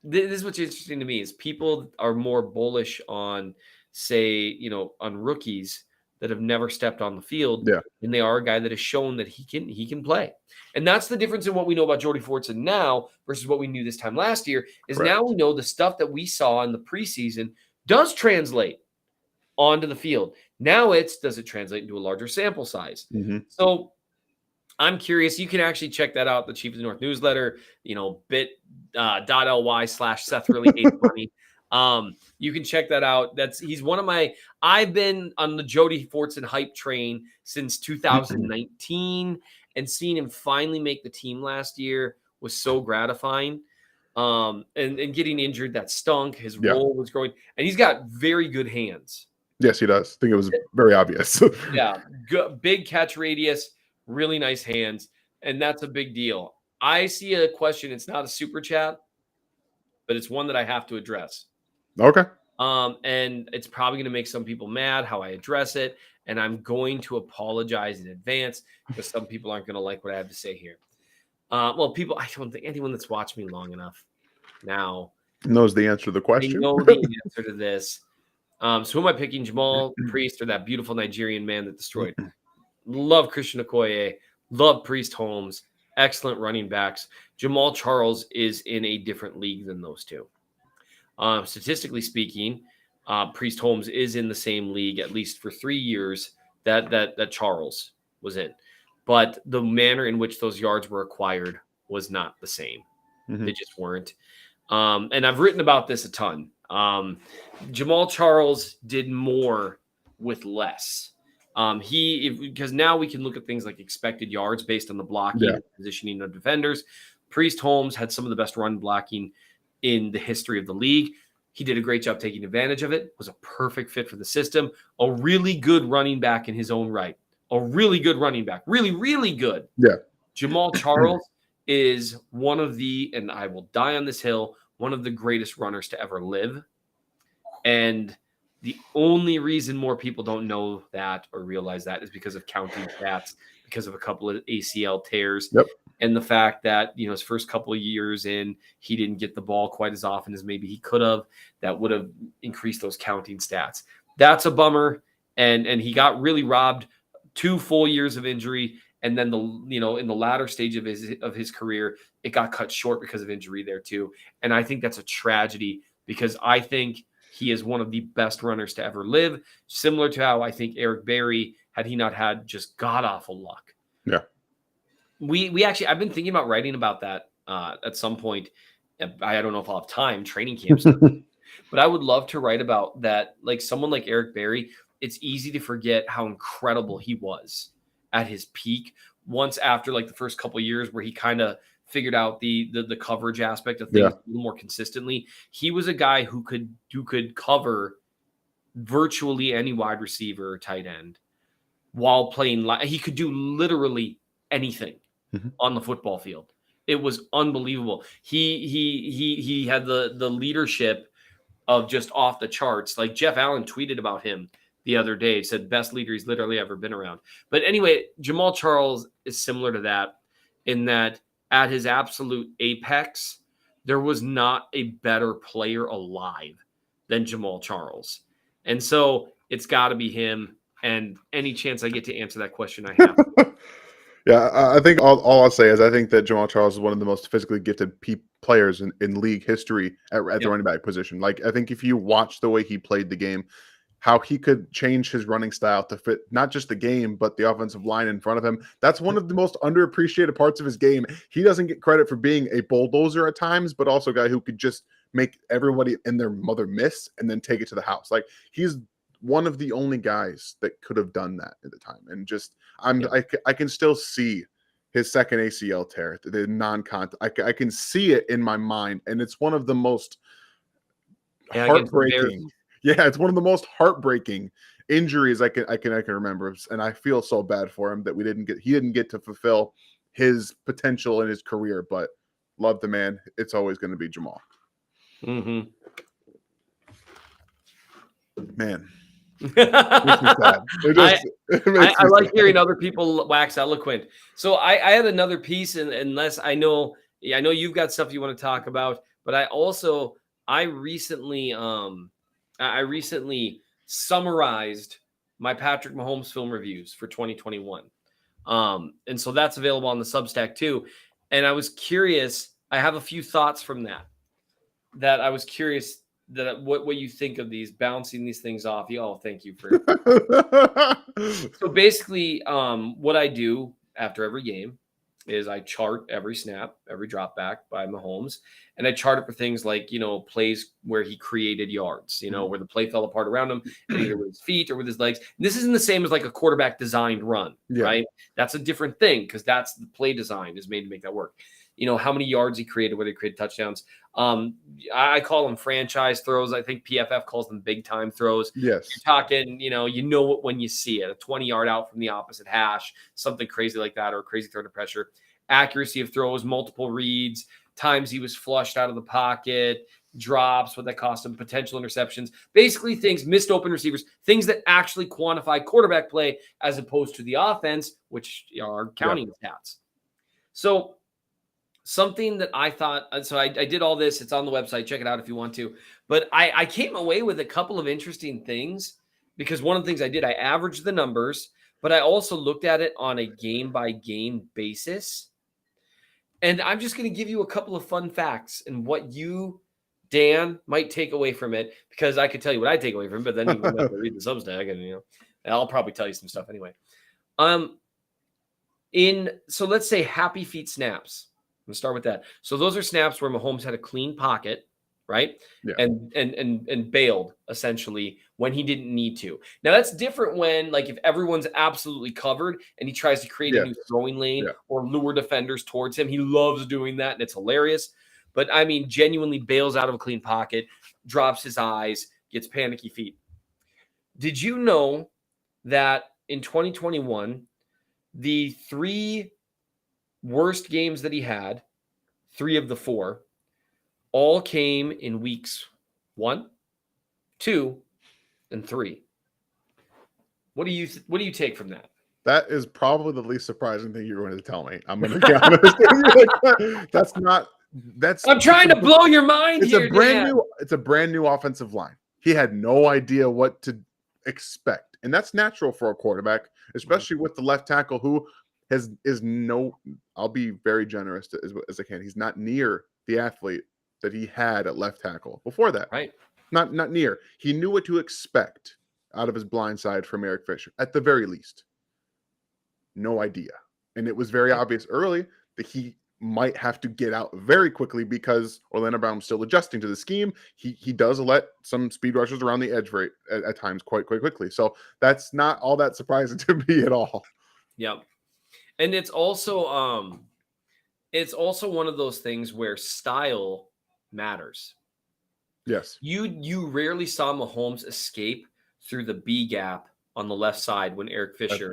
this is what's interesting to me is people are more bullish on, say, on rookies that have never stepped on the field than they are a guy that has shown that he can play. And that's the difference in what we know about Jody Fortson now versus what we knew this time last year is now we know the stuff that we saw in the preseason does translate onto the field. Now does it translate into a larger sample size? So I'm curious. You can actually check that out, the Chief of the North newsletter, bit.ly/Seth really hates money. You can check that out. He's one of I've been on the Jody Fortson hype train since 2019, and seeing him finally make the team last year was so gratifying. And getting injured, that stunk. His role was growing, and he's got very good hands. Yes, he does. I think it was very obvious. Big catch radius, really nice hands, and that's a big deal. I see a question. It's not a super chat, but it's one that I have to address. Okay. And it's probably going to make some people mad how I address it, and I'm going to apologize in advance because some people aren't going to like what I have to say here. I don't think anyone that's watched me long enough now knows the answer to the question. They know the answer to this. So who am I picking? Jamal Priest or that beautiful Nigerian man that destroyed? Love Christian Okoye. Love Priest Holmes. Excellent running backs. Jamal Charles is in a different league than those two. Statistically speaking, Priest Holmes is in the same league, at least for 3 years, that Charles was in. But the manner in which those yards were acquired was not the same. They just weren't. And I've written about this a ton. Jamal Charles did more with less. Because now we can look at things like expected yards based on the blocking and positioning of defenders. Priest Holmes had some of the best run blocking in the history of the league. He did a great job taking advantage of it, was a perfect fit for the system, a really good running back in his own right, a really good running back, really, really good. Yeah. Jamal Charles is one of and I will die on this hill, one of the greatest runners to ever live. And the only reason more people don't know that or realize that is because of counting stats, because of a couple of ACL tears, and the fact that, his first couple of years in, he didn't get the ball quite as often as maybe he could have. That would have increased those counting stats. That's a bummer. And he got really robbed 2 full years of injury. And then in the latter stage of his career, it got cut short because of injury there too. And I think that's a tragedy because I think he is one of the best runners to ever live, similar to how I think Eric Berry, had he not had just god-awful luck. Yeah. We actually, I've been thinking about writing about that at some point. I don't know if I'll have time, training camps, but I would love to write about that. Like someone like Eric Berry, it's easy to forget how incredible he was at his peak once after like the first couple of years where he kind of figured out the coverage aspect of things a little more consistently. He was a guy who could cover virtually any wide receiver or tight end while playing. He could do literally anything on the football field. It was unbelievable. He had the leadership of just off the charts. Like Jeff Allen tweeted about him the other day. He said best leader he's literally ever been around. But anyway, Jamal Charles is similar to that in that at his absolute apex, there was not a better player alive than Jamal Charles. And so it's got to be him. And any chance I get to answer that question, I have. Yeah, I think all I'll say is I think that Jamal Charles is one of the most physically gifted players in league history at the Yep. running back position. Like, I think if you watch the way he played the game, how he could change his running style to fit not just the game, but the offensive line in front of him. That's one of the most underappreciated parts of his game. He doesn't get credit for being a bulldozer at times, but also a guy who could just make everybody and their mother miss and then take it to the house. Like, he's one of the only guys that could have done that at the time. And just, Yep. I can still see his second ACL tear, the non-contact. I can see it in my mind, and it's one of the most Yeah, against the Bears. heartbreaking. Yeah, it's one of the most heartbreaking injuries I can remember, and I feel so bad for him that he didn't get to fulfill his potential in his career. But love the man. It's always going to be Jamal. Mm-hmm. Man, makes me sad. I like hearing other people wax eloquent. So I had another piece, and unless I know you've got stuff you want to talk about, but I recently summarized my Patrick Mahomes film reviews for 2021. And so that's available on the Substack too. And I was curious, I have a few thoughts from that I was curious that what you think of these, bouncing these things off. Oh, thank you for. So basically, what I do after every game is I chart every snap, every drop back by Mahomes, and I chart it for things like, plays where he created yards, where the play fell apart around him, either with his feet or with his legs. And this isn't the same as like a quarterback designed run, right? That's a different thing because that's the play design is made to make that work. How many yards he created, whether he created touchdowns. I call them franchise throws. I think PFF calls them big time throws. Yes. You're talking, you know it when you see it, a 20-yard out from the opposite hash, something crazy like that, or a crazy throw to pressure. Accuracy of throws, multiple reads, times he was flushed out of the pocket, drops, what that cost him, potential interceptions, basically things, missed open receivers, things that actually quantify quarterback play as opposed to the offense, which are counting stats. So something that I thought, so I did all this. It's on the website. Check it out if you want to. But I came away with a couple of interesting things because one of the things I did, I averaged the numbers, but I also looked at it on a game-by-game basis. And I'm just going to give you a couple of fun facts and what you, Dan, might take away from it, because I could tell you what I take away from it, but then you wouldn't have to read the Substack, and I'll probably tell you some stuff anyway. So let's say happy feet snaps. Let's start with that. So those are snaps where Mahomes had a clean pocket, right? Yeah. And bailed essentially when he didn't need to. Now that's different when, like, if everyone's absolutely covered and he tries to create a new throwing lane or lure defenders towards him. He loves doing that, and it's hilarious. But I mean, genuinely bails out of a clean pocket, drops his eyes, gets panicky feet. Did you know that in 2021, the 3 worst games that he had, 3 of the 4, all came in weeks 1, 2, and 3. What do you take from that? That is probably the least surprising thing you're going to tell me. I'm going to be honest. That's. I'm trying to blow your mind here. It's a brand new offensive line. He had no idea what to expect, and that's natural for a quarterback, especially with the left tackle who I'll be very generous as I can. He's not near the athlete that he had at left tackle before that. Right. Not near. He knew what to expect out of his blind side from Eric Fisher, at the very least. No idea. And it was very obvious early that he might have to get out very quickly because Orlando Brown was still adjusting to the scheme. He does let some speed rushers around the edge at times quite quickly. So that's not all that surprising to me at all. Yep. And it's also one of those things where style matters. Yes. You rarely saw Mahomes escape through the B gap on the left side when Eric Fisher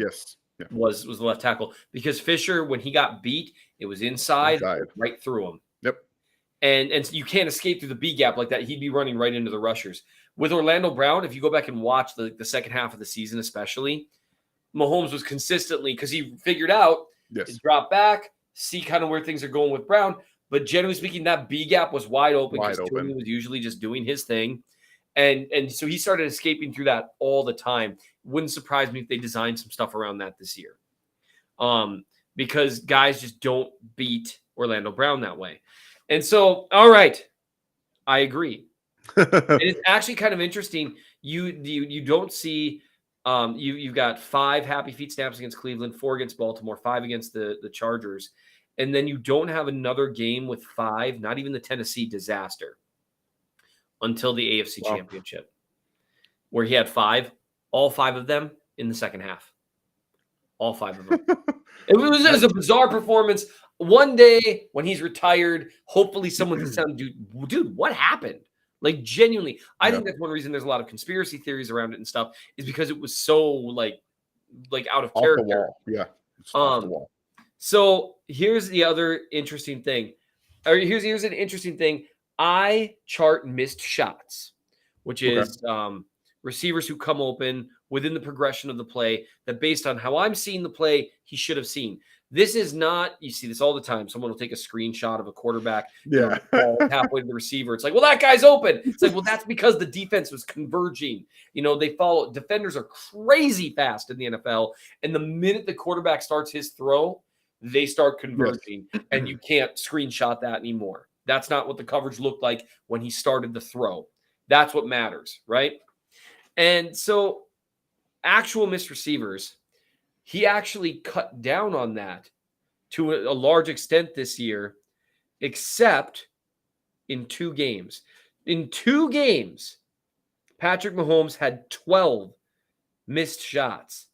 was the left tackle, because Fisher, when he got beat, it was inside. Right through him. Yep. And you can't escape through the B gap like that. He'd be running right into the rushers. With Orlando Brown, if you go back and watch the second half of the season, especially, Mahomes was consistently, because he figured out drop back, see kind of where things are going with Brown. But generally speaking, that B gap was wide open because Tony was usually just doing his thing. And so he started escaping through that all the time. Wouldn't surprise me if they designed some stuff around that this year. because guys just don't beat Orlando Brown that way. And so, all right, I agree. And it's actually kind of interesting. You don't see you've got 5 happy feet snaps against Cleveland, 4 against Baltimore, 5 against the Chargers, and then you don't have another game with 5, not even the Tennessee disaster, until the AFC Championship, where he had 5, all 5 of them in the second half. All 5 of them. It was a bizarre performance. One day when he's retired, hopefully someone can sound, dude, what happened? Like, genuinely, I think that's one reason there's a lot of conspiracy theories around it and stuff, is because it was so like out of character. Off the wall. Yeah. Off the wall. So here's the other interesting thing. Or here's an interesting thing. I chart missed shots, which is receivers who come open within the progression of the play, that based on how I'm seeing the play, he should have seen. This is not, you see this all the time. Someone will take a screenshot of a quarterback, halfway to the receiver. It's like, well, that guy's open. It's like, well, that's because the defense was converging. They follow. Defenders are crazy fast in the NFL. And the minute the quarterback starts his throw, they start converging. And you can't screenshot that anymore. That's not what the coverage looked like when he started the throw. That's what matters, right? And so actual missed receivers, he actually cut down on that to a large extent this year, except in 2 games. In 2 games, Patrick Mahomes had 12 missed shots.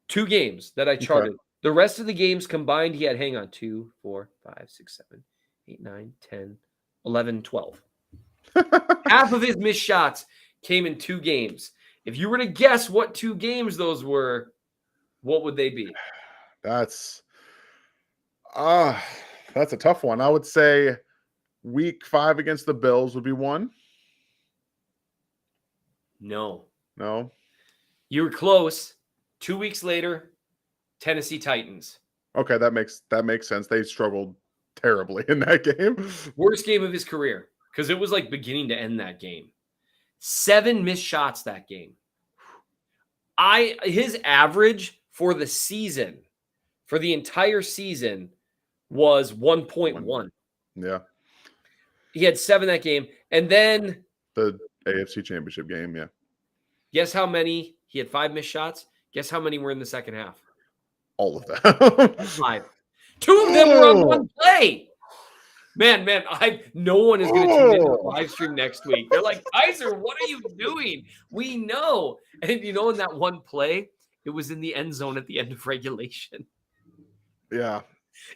2 games that I charted. The rest of the games combined, he had, 2, 4, 5, 6, 7, 8, 9, 10, 11, 12. Half of his missed shots came in 2 games. If you were to guess what 2 games those were, what would they be? That's a tough one. I would say week 5 against the Bills would be one. No. You were close. 2 weeks later, Tennessee Titans. Okay, that makes sense. They struggled terribly in that game. Worst game of his career, because it was like beginning to end that game. 7 missed shots that game. His average for the season, for the entire season, was 1.1. Yeah. He had 7 that game. And then the AFC Championship game, yeah. Guess how many? He had 5 missed shots. Guess how many were in the second half? All of them. 5. 2 of them were on one play. Man, no one is going to tune into the live stream next week. They're like, Kaiser, what are you doing? We know. And in that one play, it was in the end zone at the end of regulation. Yeah.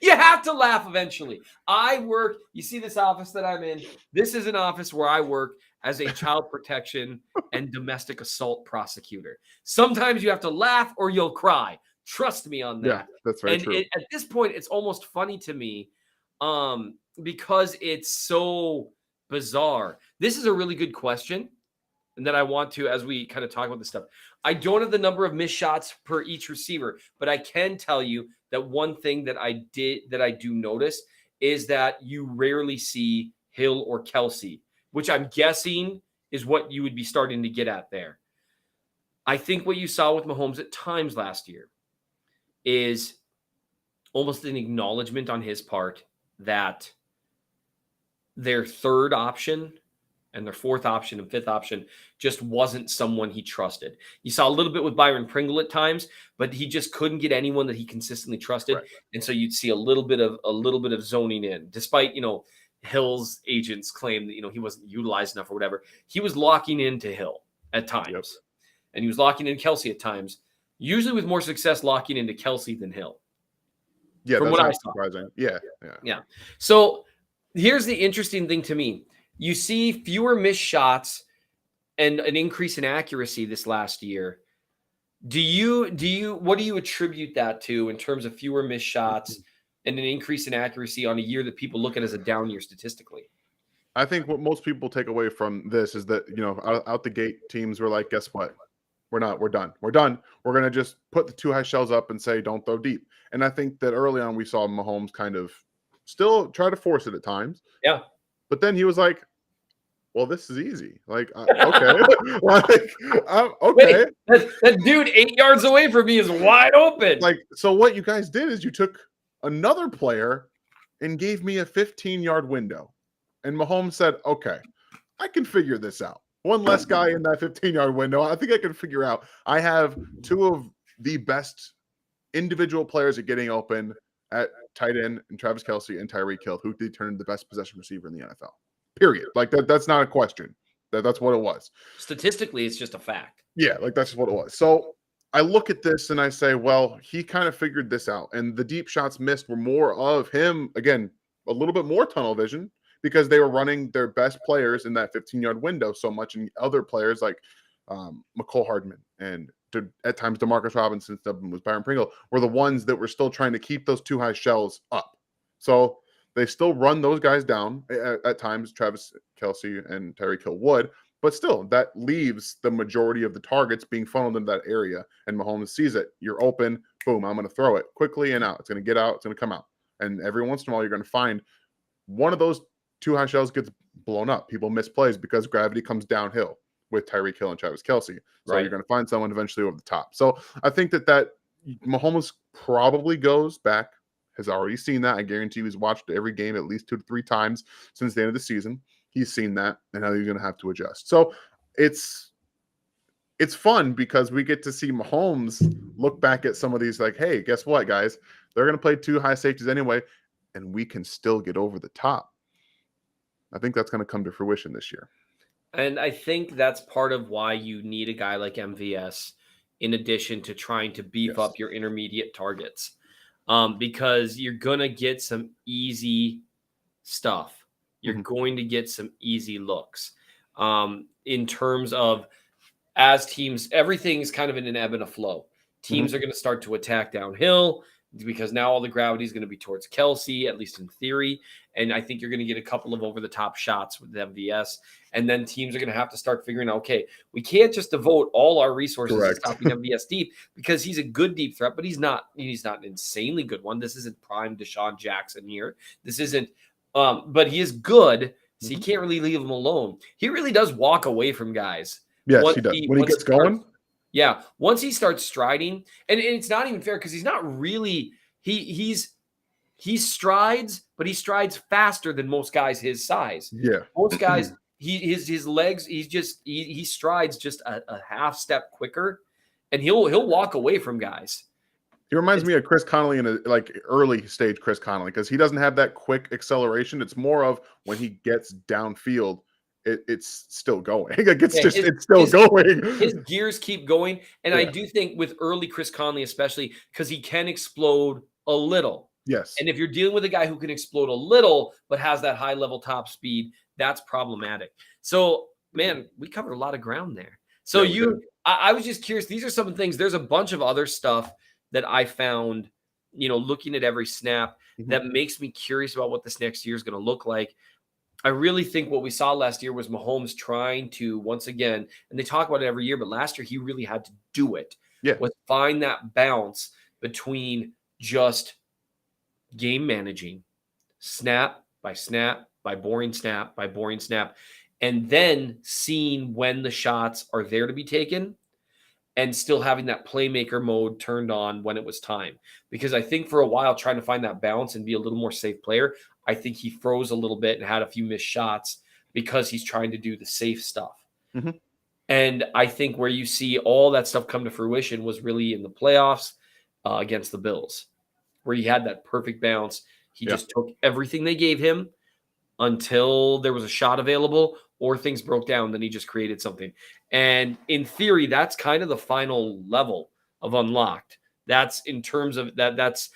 You have to laugh eventually. You see this office that I'm in? This is an office where I work as a child protection and domestic assault prosecutor. Sometimes you have to laugh or you'll cry. Trust me on that. Yeah, that's very true. At this point, it's almost funny to me because it's so bizarre. This is a really good question, and that I want to, as we kind of talk about this stuff. I don't have the number of missed shots per each receiver, but I can tell you that one thing that I do notice is that you rarely see Hill or Kelsey, which I'm guessing is what you would be starting to get at there. I think what you saw with Mahomes at times last year is almost an acknowledgement on his part that their third option and their fourth option and fifth option just wasn't someone he trusted. You saw a little bit with Byron Pringle at times, but he just couldn't get anyone that he consistently trusted. Right. And so you'd see a little bit of zoning in, despite, Hill's agents claim that, he wasn't utilized enough or whatever. He was locking into Hill at times. Yep. And he was locking in Kelsey at times, usually with more success locking into Kelsey than Hill. Yeah, that's not surprising. Yeah. So here's the interesting thing to me. You see fewer missed shots and an increase in accuracy this last year. What do you attribute that to in terms of fewer missed shots and an increase in accuracy on a year that people look at as a down year statistically? I think what most people take away from this is that, out the gate, teams were like, guess what? We're done. We're going to just put the 2 high shells up and say, don't throw deep. And I think that early on we saw Mahomes kind of still try to force it at times. Yeah. But then he was like, well, this is easy. Like, okay, like, okay. Wait, that dude 8 yards away from me is wide open. Like, so what you guys did is you took another player and gave me a 15-yard window. And Mahomes said, okay, I can figure this out. One less guy in that 15-yard window. I think I can figure out. I have two of the best individual players at getting open at tight end and Travis Kelce and Tyreek Hill, who did turn the best possession receiver in the NFL. Period. Like that's not a question. That's what it was. Statistically, it's just a fact. Yeah, like that's what it was. So I look at this and I say, well, he kind of figured this out. And the deep shots missed were more of him, again, a little bit more tunnel vision because they were running their best players in that 15-yard window so much. And other players like McCole Hardman and at times Demarcus Robinson, was Byron Pringle, were the ones that were still trying to keep those two high shells up. So they still run those guys down at times, Travis Kelce and Tyreek Hill would, but still that leaves the majority of the targets being funneled into that area. And Mahomes sees it. You're open. Boom. I'm going to throw it quickly and out. It's going to get out. It's going to come out. And every once in a while, you're going to find one of those two high shells gets blown up. People miss plays because gravity comes downhill with Tyreek Hill and Travis Kelce. So you're going to find someone eventually over the top. So I think that Mahomes probably goes back, has already seen that. I guarantee he's watched every game at least 2 to 3 times since the end of the season. He's seen that, and now he's going to have to adjust. So it's fun because we get to see Mahomes look back at some of these like, hey, guess what, guys? They're going to play 2 high safeties anyway, and we can still get over the top. I think that's going to come to fruition this year. And I think that's part of why you need a guy like MVS in addition to trying to beef up your intermediate targets. Because you're going to get some easy stuff. You're going to get some easy looks. In terms of as teams, everything's kind of in an ebb and a flow. Teams are going to start to attack downhill because now all the gravity is going to be towards Kelce, at least in theory. And I think you're going to get a couple of over-the-top shots with MVS. And then teams are going to have to start figuring out, okay, we can't just devote all our resources to stopping MVS deep because he's a good deep threat, but he's not an insanely good one. This isn't prime Deshaun Jackson here. This isn't but he is good, so you can't really leave him alone. He really does walk away from guys. Yes, he does. When he gets going? Yeah. Once he starts striding, and it's not even fair because he's not really he strides, but he strides faster than most guys his size. Yeah. Most guys, his legs, he strides just a half step quicker, and he'll walk away from guys. He reminds me of Chris Connolly in a early stage Chris Connolly because he doesn't have that quick acceleration. It's more of when he gets downfield, it's still going. It's still going. His gears keep going, and I do think with early Chris Connolly, especially because he can explode a little. Yes. And if you're dealing with a guy who can explode a little but has that high level top speed, that's problematic. So, man, we covered a lot of ground there. So I was just curious. These are some of the things. There's a bunch of other stuff that I found, looking at every snap that makes me curious about what this next year is going to look like. I really think what we saw last year was Mahomes trying to, once again, and they talk about it every year, but last year he really had to do it. Yeah. Was find that balance between just game managing, snap by snap, by boring snap, by boring snap, and then seeing when the shots are there to be taken and still having that playmaker mode turned on when it was time. Because I think for a while, trying to find that balance and be a little more safe player, I think he froze a little bit and had a few missed shots because he's trying to do the safe stuff. And I think where you see all that stuff come to fruition was really in the playoffs against the Bills, where he had that perfect balance. He just took everything they gave him until there was a shot available or things broke down. Then he just created something. And in theory, that's kind of the final level of unlocked. That's in terms of that's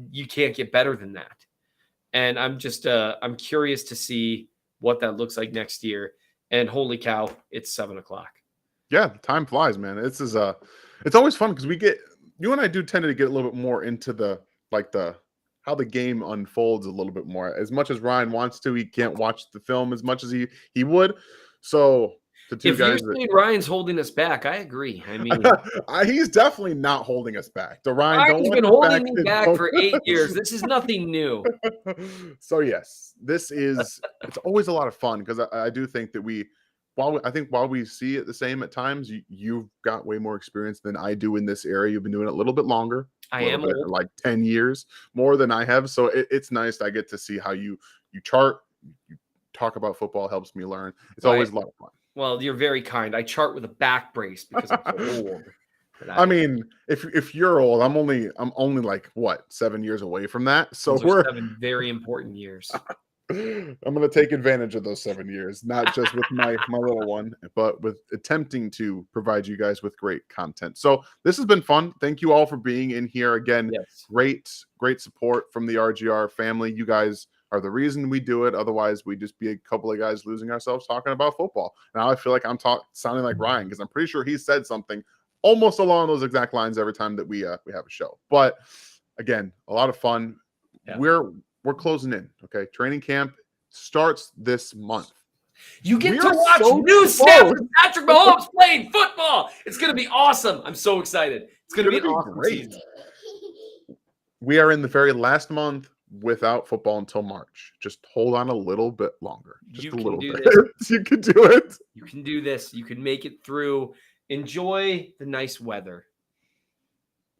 you can't get better than that. And I'm just I'm curious to see what that looks like next year. And holy cow, it's 7:00. Yeah, time flies, man. It's always fun because you and I do tend to get a little bit more into the how the game unfolds a little bit more. As much as Ryan wants to, he can't watch the film as much as he would. So The two If you're guys that saying Ryan's holding us back, I agree. I mean, he's definitely not holding us back. So Ryan, don't Ryan's let been the holding me fact back that- for 8 years. This is nothing new. So yes, it's always a lot of fun because I do think that while we see it the same at times, you've got way more experience than I do in this area. You've been doing it a little bit longer. I am old. Like 10 years more than I have. So it's nice. I get to see how you chart, you talk about football, helps me learn. It's always a lot of fun. Well, you're very kind. I chart with a back brace because I'm so old. I mean, if you're old, I'm only like what 7 years away from that. So those are 7 very important years. I'm going to take advantage of those 7 years, not just with my little one, but with attempting to provide you guys with great content. So this has been fun. Thank you all for being in here again. Yes. Great support from the RGR family. You guys are the reason we do it. Otherwise, we'd just be a couple of guys losing ourselves talking about football. Now I feel like I'm sounding like Ryan because I'm pretty sure he said something almost along those exact lines every time that we have a show. But again, a lot of fun. Yeah. We're closing in. Okay, training camp starts this month. You get to watch new snaps of Patrick Mahomes playing football. It's going to be awesome. I'm so excited. It's going to be an awesome great season. We are in the very last month without football until March. Just hold on a little bit longer. Just a little bit. You can do it. You can do this. You can make it through. Enjoy the nice weather.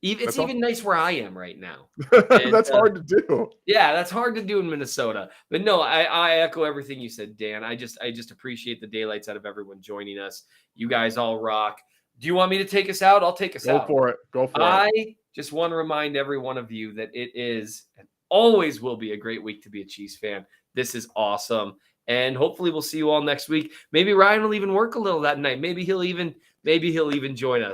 It's even nice where I am right now. And, that's hard to do. Yeah, that's hard to do in Minnesota. But no, I echo everything you said, Dan. I just appreciate the daylights out of everyone joining us. You guys all rock. Do you want me to take us out? I'll take us out. Go for it. I just want to remind every one of you that it is and always will be a great week to be a Chiefs fan. This is awesome. And hopefully we'll see you all next week. Maybe Ryan will even work a little that night. Maybe he'll even join us.